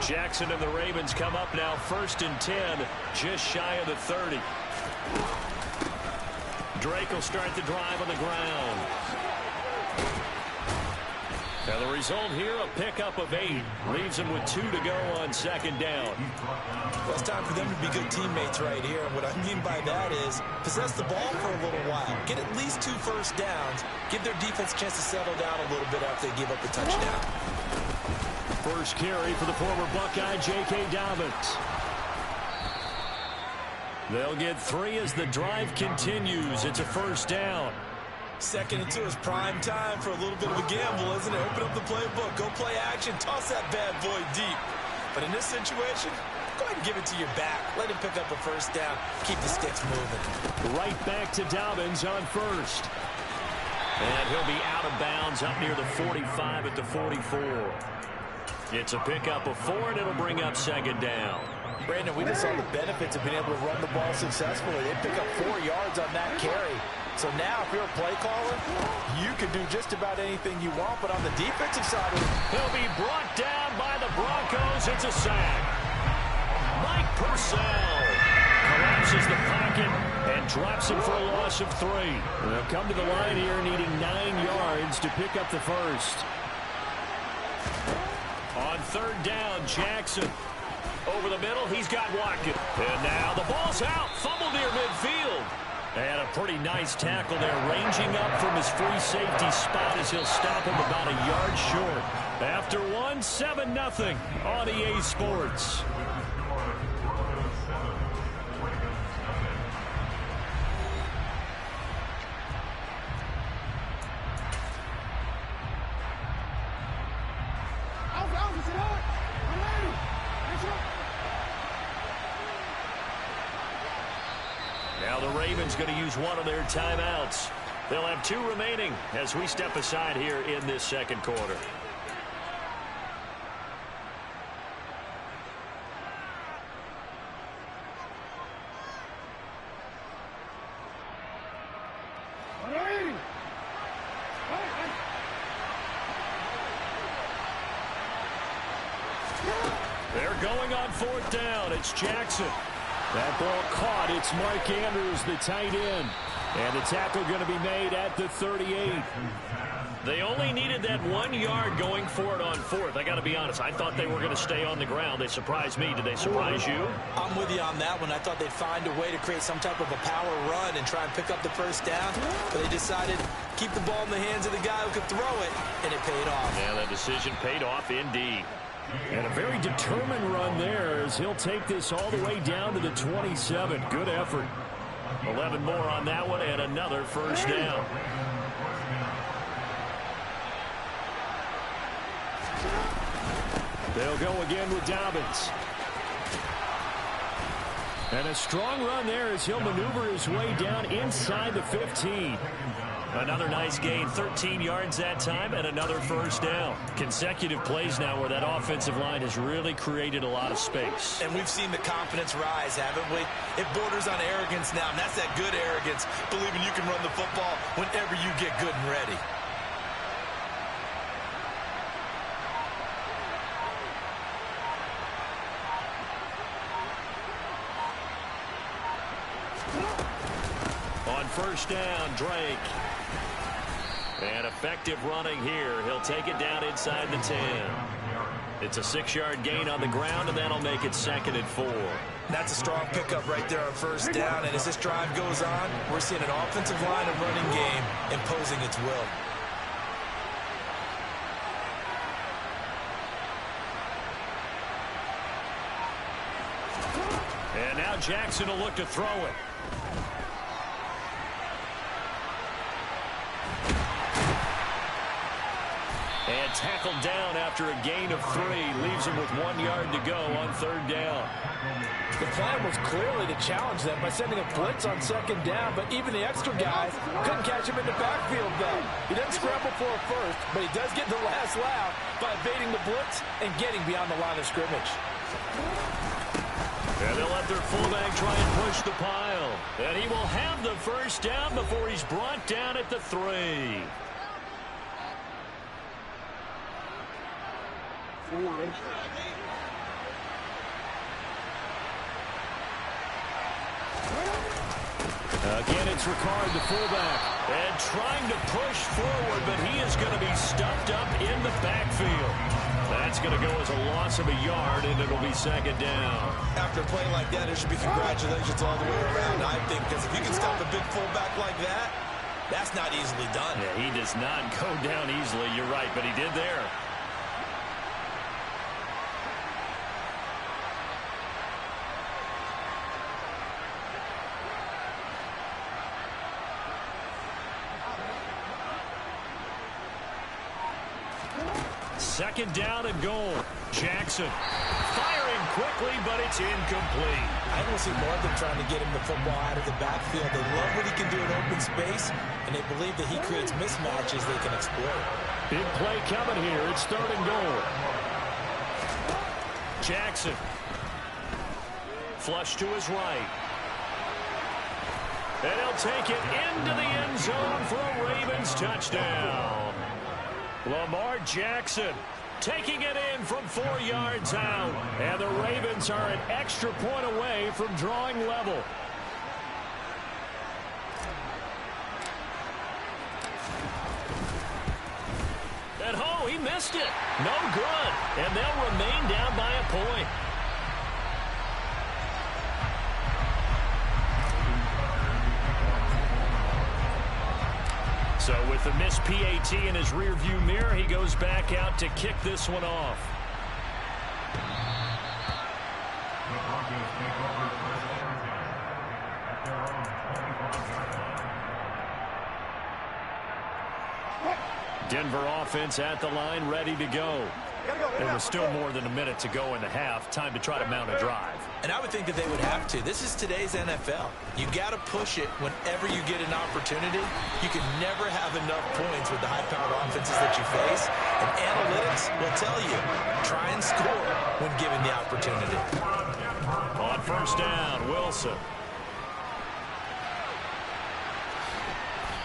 Jackson and the Ravens come up now 1st and 10, just shy of the 30. Drake will start the drive on the ground. Now the result here, a pickup of 8. Leaves him with 2 to go on 2nd down. Well, it's time for them to be good teammates right here. And what I mean by that is possess the ball for a little while. Get at least 2 first downs. Give their defense a chance to settle down a little bit after they give up a touchdown. First carry for the former Buckeye, J.K. Dobbins. They'll get 3 as the drive continues. It's a 1st down. 2nd and 2 is prime time for a little bit of a gamble, isn't it? Open up the playbook, go play action, toss that bad boy deep. But in this situation, go ahead and give it to your back. Let him pick up a 1st down. Keep the sticks moving. Right back to Dobbins on 1st. And he'll be out of bounds up near the 45 at the 44. It's a pickup of 4, and it'll bring up 2nd down. Brandon, we just saw the benefits of being able to run the ball successfully. They pick up 4 yards on that carry. So now, if you're a play caller, you can do just about anything you want, but on the defensive side of it, he'll be brought down by the Broncos. It's a sack. Mike Purcell collapses the pocket and drops it for a loss of 3. They'll come to the line here needing 9 yards to pick up the first. On 3rd down, Jackson. Over the middle, he's got Watkins. And now the ball's out. Fumble near midfield. And a pretty nice tackle there, ranging up from his free safety spot as he'll stop him about a yard short. After 1, 7-0 on EA Sports. Now the Ravens going to use one of their timeouts. They'll have 2 remaining as we step aside here in this second quarter. They're going on 4th down. It's Jackson. That ball caught. It's Mark Andrews, the tight end. And the tackle going to be made at the 38. They only needed that 1 yard going for it on 4th. I got to be honest. I thought they were going to stay on the ground. They surprised me. Did they surprise you? I'm with you on that one. I thought they'd find a way to create some type of a power run and try and pick up the first down. But they decided to keep the ball in the hands of the guy who could throw it, and it paid off. Yeah, that decision paid off indeed. And a very determined run there as he'll take this all the way down to the 27. Good effort. 11 more on that one and another first down. They'll go again with Dobbins. And a strong run there as he'll maneuver his way down inside the 15. Another nice gain, 13 yards that time, and another first down. Consecutive plays now where that offensive line has really created a lot of space. And we've seen the confidence rise, haven't we? It borders on arrogance now, and that's that good arrogance, believing you can run the football whenever you get good and ready. On first down, Drake. And effective running here. He'll take it down inside the 10. It's a 6-yard gain on the ground, and that'll make it 2nd and 4. That's a strong pickup right there on first down. And as this drive goes on, we're seeing an offensive line and running game imposing its will. And now Jackson will look to throw it. And tackled down after a gain of 3. Leaves him with 1 yard to go on 3rd down. The plan was clearly to challenge them by sending a blitz on 2nd down, but even the extra guys couldn't catch him in the backfield, though. He doesn't scramble for a first, but he does get the last laugh by evading the blitz and getting beyond the line of scrimmage. And they'll let their fullback try and push the pile. And he will have the first down before he's brought down at the 3. Again, it's Ricard, the fullback. And trying to push forward, but he is going to be stuffed up in the backfield. That's going to go as a loss of a yard, and it'll be 2nd down. After a play like that, there should be congratulations all the way around, I think, because if you can stop a big fullback like that, that's not easily done. Yeah, he does not go down easily, you're right, but he did there. Second down and goal. Jackson firing quickly, but it's incomplete. I don't see more of them trying to get him the football out of the backfield. They love what he can do in open space, and they believe that he creates mismatches they can exploit. Big play coming here. It's 3rd and goal. Jackson. Flush to his right. And he'll take it into the end zone for a Ravens touchdown. Lamar Jackson taking it in from 4 yards out. And the Ravens are an extra point away from drawing level. And he missed it. No good. And they'll remain down by a point. So with the missed PAT in his rearview mirror, he goes back out to kick this one off. Denver offense at the line, ready to go. There was still more than a minute to go in the half. Time to try to mount a drive. And I would think that they would have to. This is today's NFL. You got to push it whenever you get an opportunity. You can never have enough points with the high-powered offenses that you face. And analytics will tell you, try and score when given the opportunity. On first down, Wilson.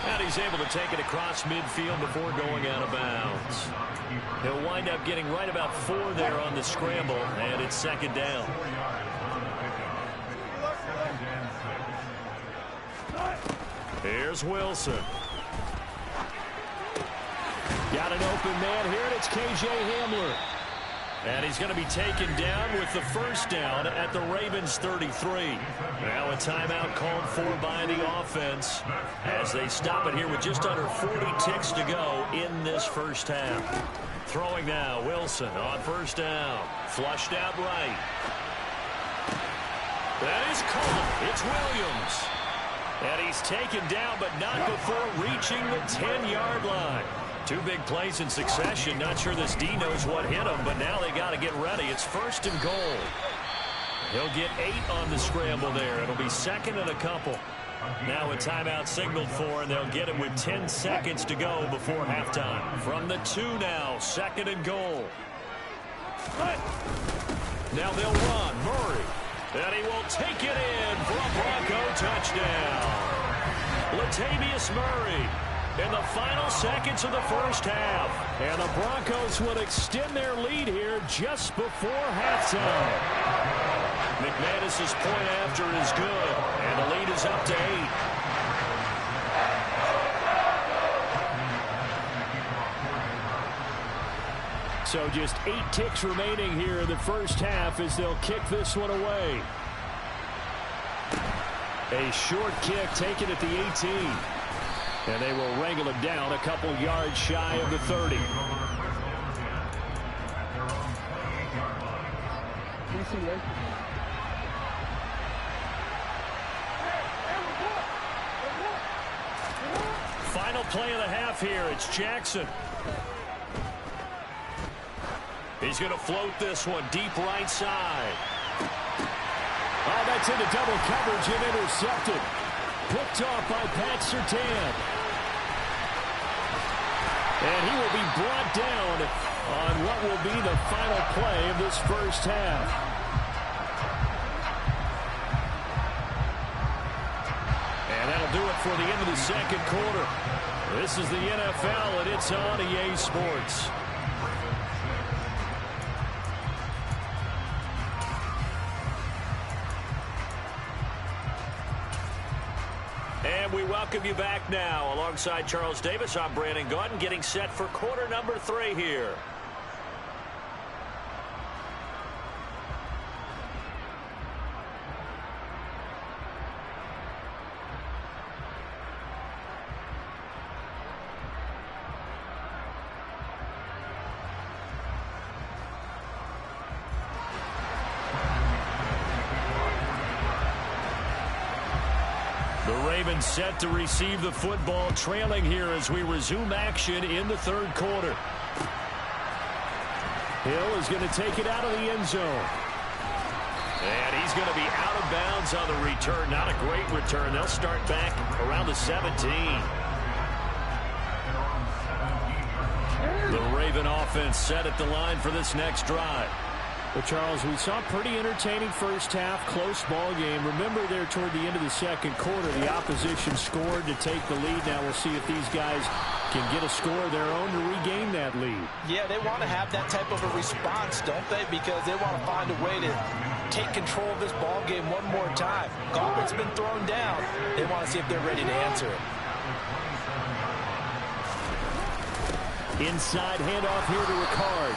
And he's able to take it across midfield before going out of bounds. He'll wind up getting right about 4 there on the scramble, and it's second down. Here's Wilson. Got an open man here, and it's KJ Hamler. And he's going to be taken down with the first down at the Ravens 33. Now a timeout called for by the offense as they stop it here with just under 40 ticks to go in this first half. Throwing now, Wilson on first down. Flushed out right. That is caught. It's Williams. And he's taken down, but not before reaching the 10-yard line. 2 big plays in succession. Not sure this D knows what hit him, but now they got to get ready. It's first and goal. He'll get 8 on the scramble there. It'll be second and a couple. Now a timeout signaled for, and they'll get it with 10 seconds to go before halftime. From the 2 now, second and goal. Now they'll run. Murray. And he will take it in for a Bronco touchdown. Latavius Murray in the final seconds of the first half. And the Broncos will extend their lead here just before halftime. McManus's point after is good, and the lead is up to 8. So just 8 ticks remaining here in the first half as they'll kick this one away. A short kick taken at the 18. And they will wrangle it down a couple yards shy of the 30. Final play of the half here. It's Jackson. He's going to float this one deep right side. Oh, that's into double coverage and intercepted. Picked off by Pat Surtain. And he will be brought down on what will be the final play of this first half. And that'll do it for the end of the second quarter. This is the NFL, and it's on EA Sports. And we welcome you back now. Alongside Charles Davis, I'm Brandon Gaudin, getting set for quarter number 3 here. Ravens set to receive the football, trailing here as we resume action in the third quarter. Hill is going to take it out of the end zone. And he's going to be out of bounds on the return. Not a great return. They'll start back around the 17. The Raven offense set at the line for this next drive. Well, Charles, we saw a pretty entertaining first half, close ball game. Remember there toward the end of the second quarter, the opposition scored to take the lead. Now we'll see if these guys can get a score of their own to regain that lead. Yeah, they want to have that type of a response, don't they? Because they want to find a way to take control of this ball game one more time. Gauntlet's been thrown down. They want to see if they're ready to answer it. Inside handoff here to Ricard.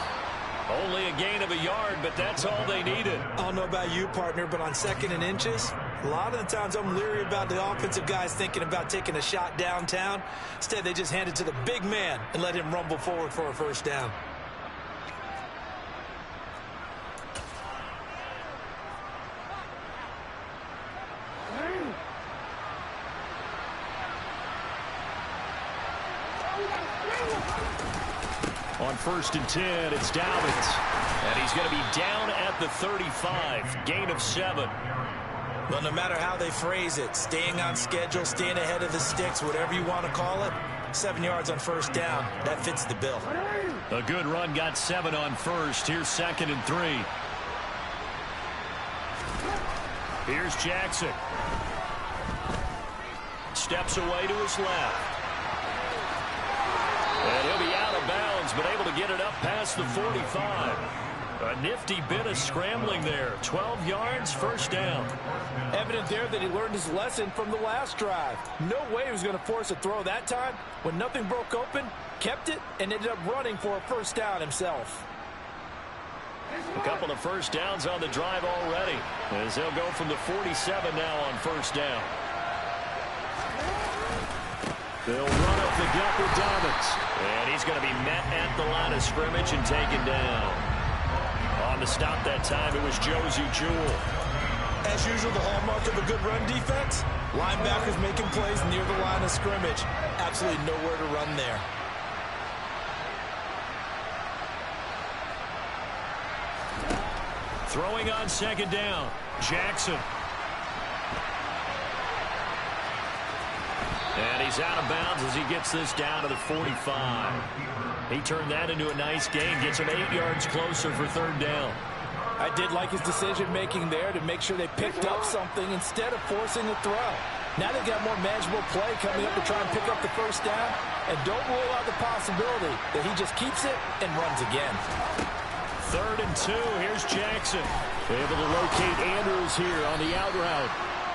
Only a gain of a yard, but that's all they needed. I don't know about you, partner, but on 2nd and inches, a lot of the times I'm leery about the offensive guys thinking about taking a shot downtown. Instead, they just hand it to the big man and let him rumble forward for a first down. On 1st and 10, it's Dobbins. And he's going to be down at the 35. Gain of 7. Well, no matter how they phrase it, staying on schedule, staying ahead of the sticks, whatever you want to call it, 7 yards on first down, that fits the bill. A good run got 7 on first. Here's 2nd and 3. Here's Jackson. Steps away to his left. And he'll be out of bounds, but able to get it up past the 45. A nifty bit of scrambling there. 12 yards, first down. Evident there that he learned his lesson from the last drive. No way he was going to force a throw that time. When nothing broke open, kept it, and ended up running for a first down himself. A couple of first downs on the drive already, as they'll go from the 47 now on first down. They'll run up the gut with Dobbins. And he's going to be met at the line of scrimmage and taken down. On the stop that time, it was Josie Jewell. As usual, the hallmark of a good run defense, linebackers making plays near the line of scrimmage. Absolutely nowhere to run there. Throwing on 2nd down, Jackson. And he's out of bounds as he gets this down to the 45. He turned that into a nice gain, gets him 8 yards closer for 3rd down. I did like his decision-making there to make sure they picked up something instead of forcing a throw. Now they've got more manageable play coming up to try and pick up the first down. And don't rule out the possibility that he just keeps it and runs again. 3rd and 2, here's Jackson. Able to locate Andrews here on the out route.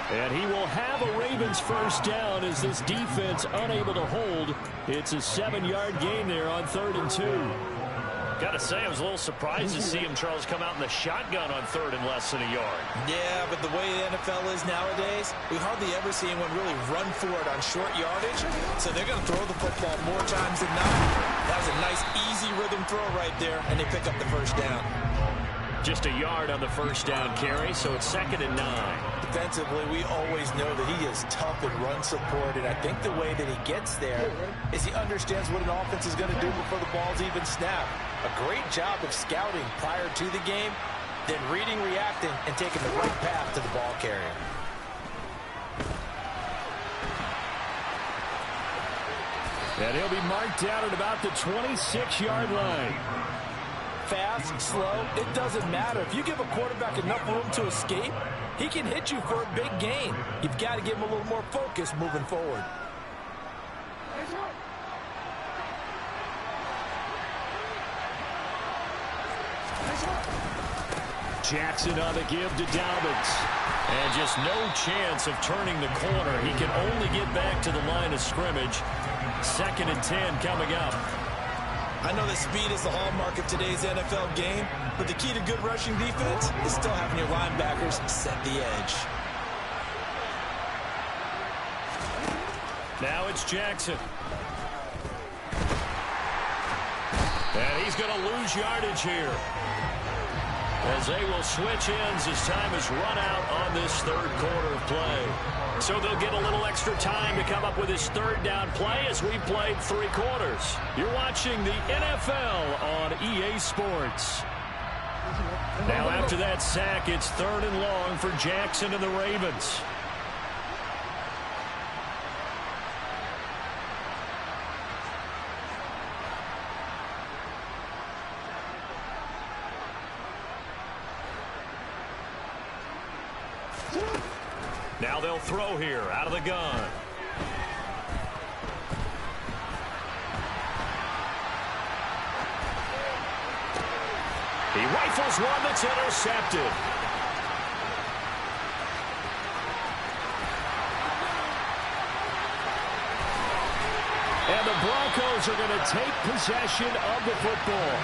And he will have a Ravens first down as this defense unable to hold. It's a 7-yard gain there on 3rd and 2. Got to say, I was a little surprised to see him, Charles, come out in the shotgun on 3rd and less than a yard. Yeah, but the way the NFL is nowadays, we hardly ever see anyone really run for it on short yardage. So they're going to throw the football more times than not. That was a nice, easy rhythm throw right there, and they pick up the first down. Just a yard on the first down carry, so it's 2nd and 9. Defensively, we always know that he is tough in run support, and I think the way that he gets there is he understands what an offense is going to do before the ball's even snapped. A great job of scouting prior to the game, then reading, reacting, and taking the right path to the ball carrier. And he'll be marked down at about the 26-yard line. Fast, slow, it doesn't matter. If you give a quarterback enough room to escape, he can hit you for a big gain. You've got to give him a little more focus moving forward. Jackson on the give to Dobbins. And just no chance of turning the corner. He can only get back to the line of scrimmage. 2nd and 10 coming up. I know that speed is the hallmark of today's NFL game, but the key to good rushing defense is still having your linebackers set the edge. Now it's Jackson. And he's going to lose yardage here, as they will switch ends as time is run out on this 3rd quarter of play. So they'll get a little extra time to come up with his 3rd down play as we've played 3 quarters. You're watching the NFL on EA Sports. Now after that sack, it's 3rd and long for Jackson and the Ravens. Now they'll throw here out of the gun. He rifles one that's intercepted. And the Broncos are going to take possession of the football.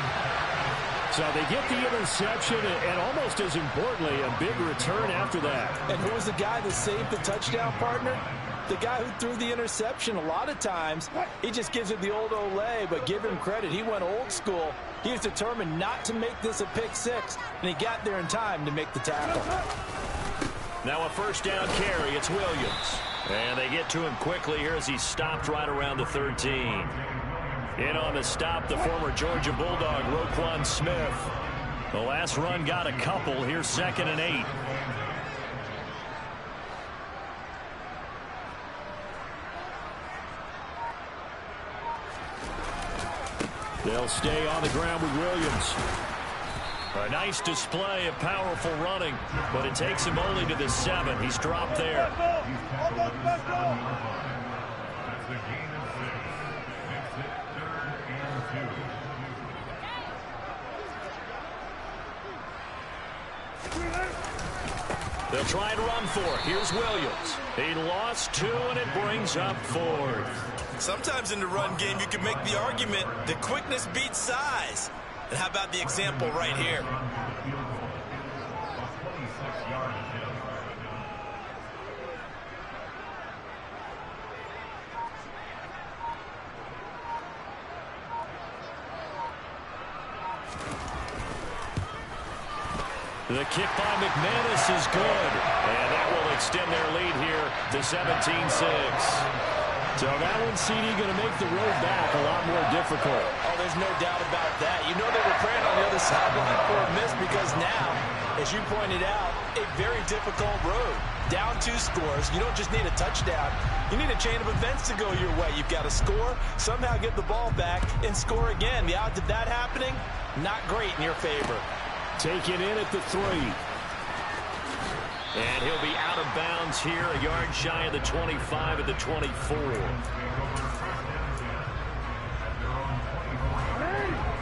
So they get the interception, and almost as importantly, a big return after that. And who was the guy that saved the touchdown, partner? The guy who threw the interception. A lot of times, he just gives it the old Olay, but give him credit. He went old school. He was determined not to make this a pick six, and he got there in time to make the tackle. Now a first down carry. It's Williams. And they get to him quickly here as he stopped right around the 13. In on the stop, the former Georgia Bulldog, Roquan Smith. The last run got a couple. Here's 2nd and 8. They'll stay on the ground with Williams. A nice display of powerful running, but it takes him only to the 7. He's dropped there. They'll try and run for it. Here's Williams. He lost 2, and it brings up 4th. Sometimes in the run game, you can make the argument that quickness beats size. And how about the example right here? The kick by McManus is good, and that will extend their lead here to 17-6. So that one, CD, going to make the road back a lot more difficult. Oh, there's no doubt about that. You know they were praying on the other sideline for a miss because now, as you pointed out, a very difficult road. Down 2 scores. You don't just need a touchdown. You need a chain of events to go your way. You've got to score, somehow get the ball back, and score again. The odds of that happening, not great in your favor. Taken in at the 3. And he'll be out of bounds here, a yard shy of the 25 at the 24.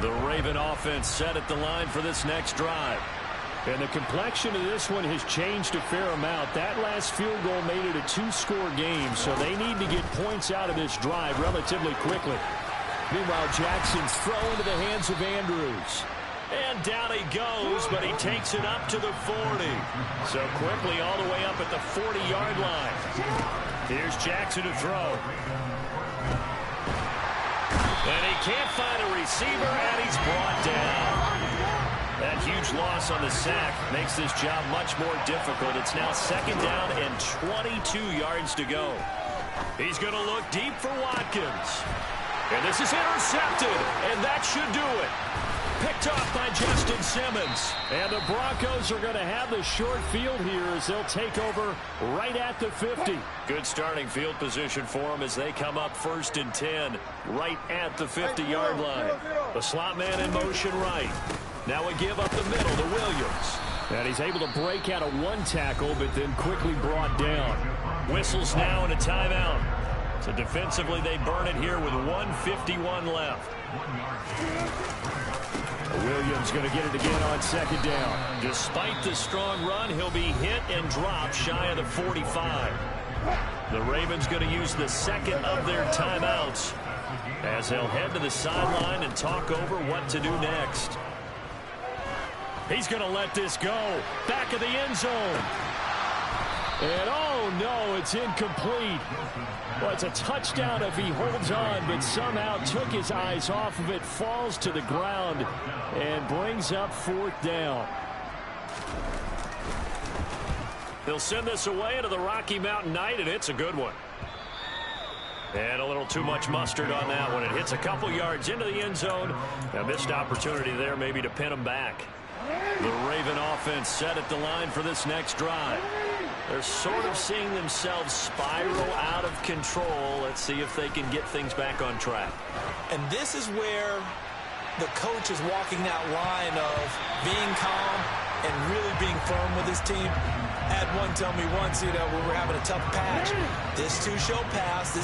The Raven offense set at the line for this next drive. And the complexion of this one has changed a fair amount. That last field goal made it a 2-score game, so they need to get points out of this drive relatively quickly. Meanwhile, Jackson's throw into the hands of Andrews. And down he goes, but he takes it up to the 40. So quickly all the way up at the 40-yard line. Here's Jackson to throw. And he can't find a receiver, and he's brought down. That huge loss on the sack makes this job much more difficult. It's now 2nd down and 22 yards to go. He's going to look deep for Watkins. And this is intercepted, and that should do it. Picked off by Justin Simmons. And the Broncos are going to have the short field here as they'll take over right at the 50. Good starting field position for them as they come up 1st and 10 right at the 50-yard line. The slot man in motion right. Now a give up the middle to Williams. And he's able to break out of 1 tackle, but then quickly brought down. Whistles now and a timeout. So defensively they burn it here with 1:51 left. Williams going to get it again on 2nd down. Despite the strong run, he'll be hit and dropped shy of the 45. The Ravens going to use the 2nd of their timeouts as they'll head to the sideline and talk over what to do next. He's going to let this go. Back of the end zone. And oh no, it's incomplete. Well, it's a touchdown if he holds on, but somehow took his eyes off of it, falls to the ground, and brings up 4th down. They'll send this away into the Rocky Mountain Night, and it's a good one. And a little too much mustard on that one. It hits a couple yards into the end zone. A missed opportunity there maybe to pin him back. The Raven offense set at the line for this next drive. They're sort of seeing themselves spiral out of control. Let's see if they can get things back on track. And this is where the coach is walking that line of being calm and really being firm with his team. Had one tell me once, when we were having a tough patch, this too shall pass, and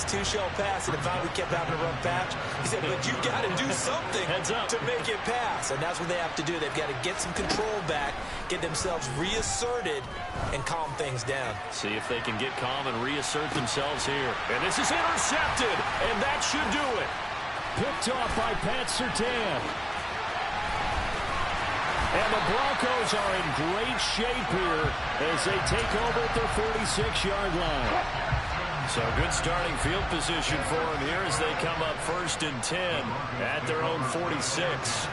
if we kept having a rough patch, he said, but you got to do something to make it pass, and that's what they have to do. They've got to get some control back, get themselves reasserted, and calm things down. See if they can get calm and reassert themselves here. And this is intercepted, and that should do it. Picked off by Pat Surtain. And the Broncos are in great shape here as they take over at their 46-yard line. So good starting field position for them here as they come up 1st and 10 at their own 46.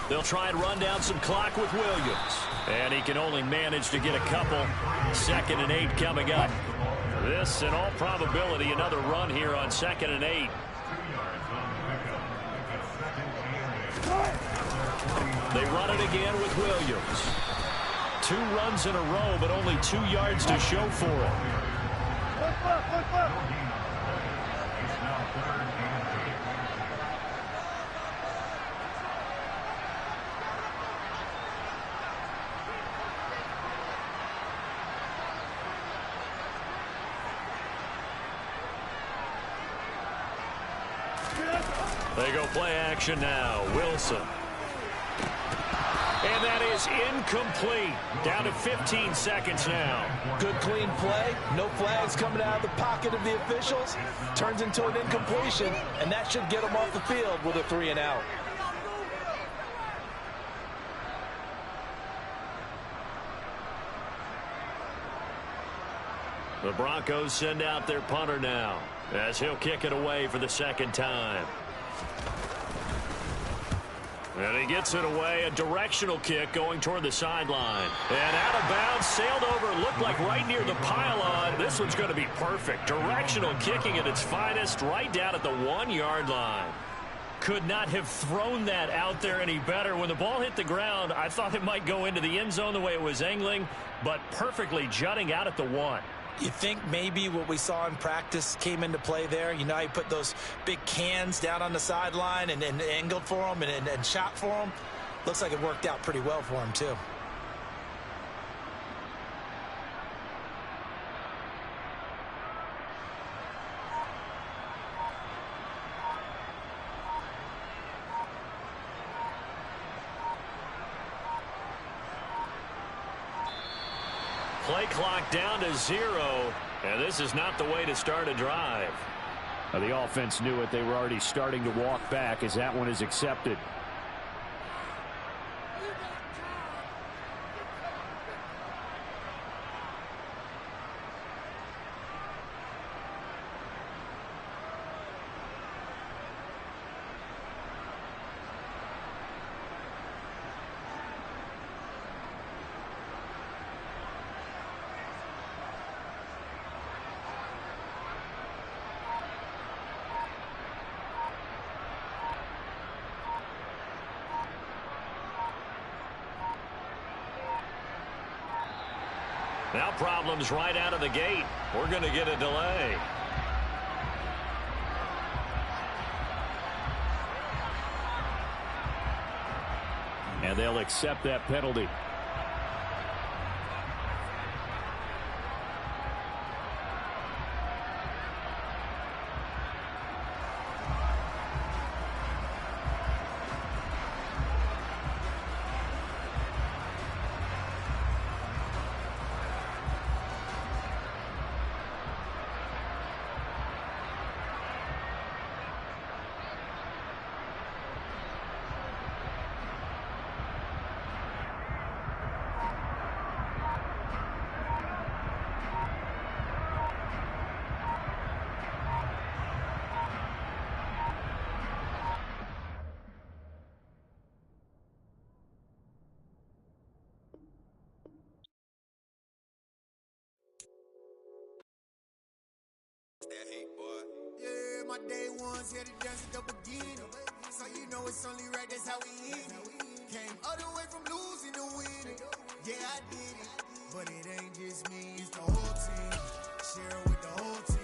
They'll try and run down some clock with Williams. And he can only manage to get a couple. 2nd and 8 coming up. This, in all probability, another run here on 2nd and 8. They run it again with Williams. 2 runs in a row, but only 2 yards to show for it. They go play action now. Wilson. And that is incomplete. Down to 15 seconds now. Good, clean play. No flags coming out of the pocket of the officials. Turns into an incompletion, and that should get them off the field with a 3 and out. The Broncos send out their punter now as he'll kick it away for the 2nd time. And he gets it away, a directional kick going toward the sideline. And out of bounds, sailed over, looked like right near the pylon. This one's going to be perfect. Directional kicking at its finest, right down at the 1-yard line. Could not have thrown that out there any better. When the ball hit the ground, I thought it might go into the end zone the way it was angling, but perfectly jutting out at the 1. You think maybe what we saw in practice came into play there? You know, he put those big cans down on the sideline and angled for them and shot for them. Looks like it worked out pretty well for him, too. Play clock down to 0, and this is not the way to start a drive. The offense knew it. They were already starting to walk back as that one is accepted. Now problems right out of the gate. We're going to get a delay. And they'll accept that penalty. Yeah, my day ones here to dance at the beginning. So you know it's only right, that's how we eat it. Came all the way from losing to winning. Yeah, I did it. But it ain't just me, it's the whole team. Share it with the whole team.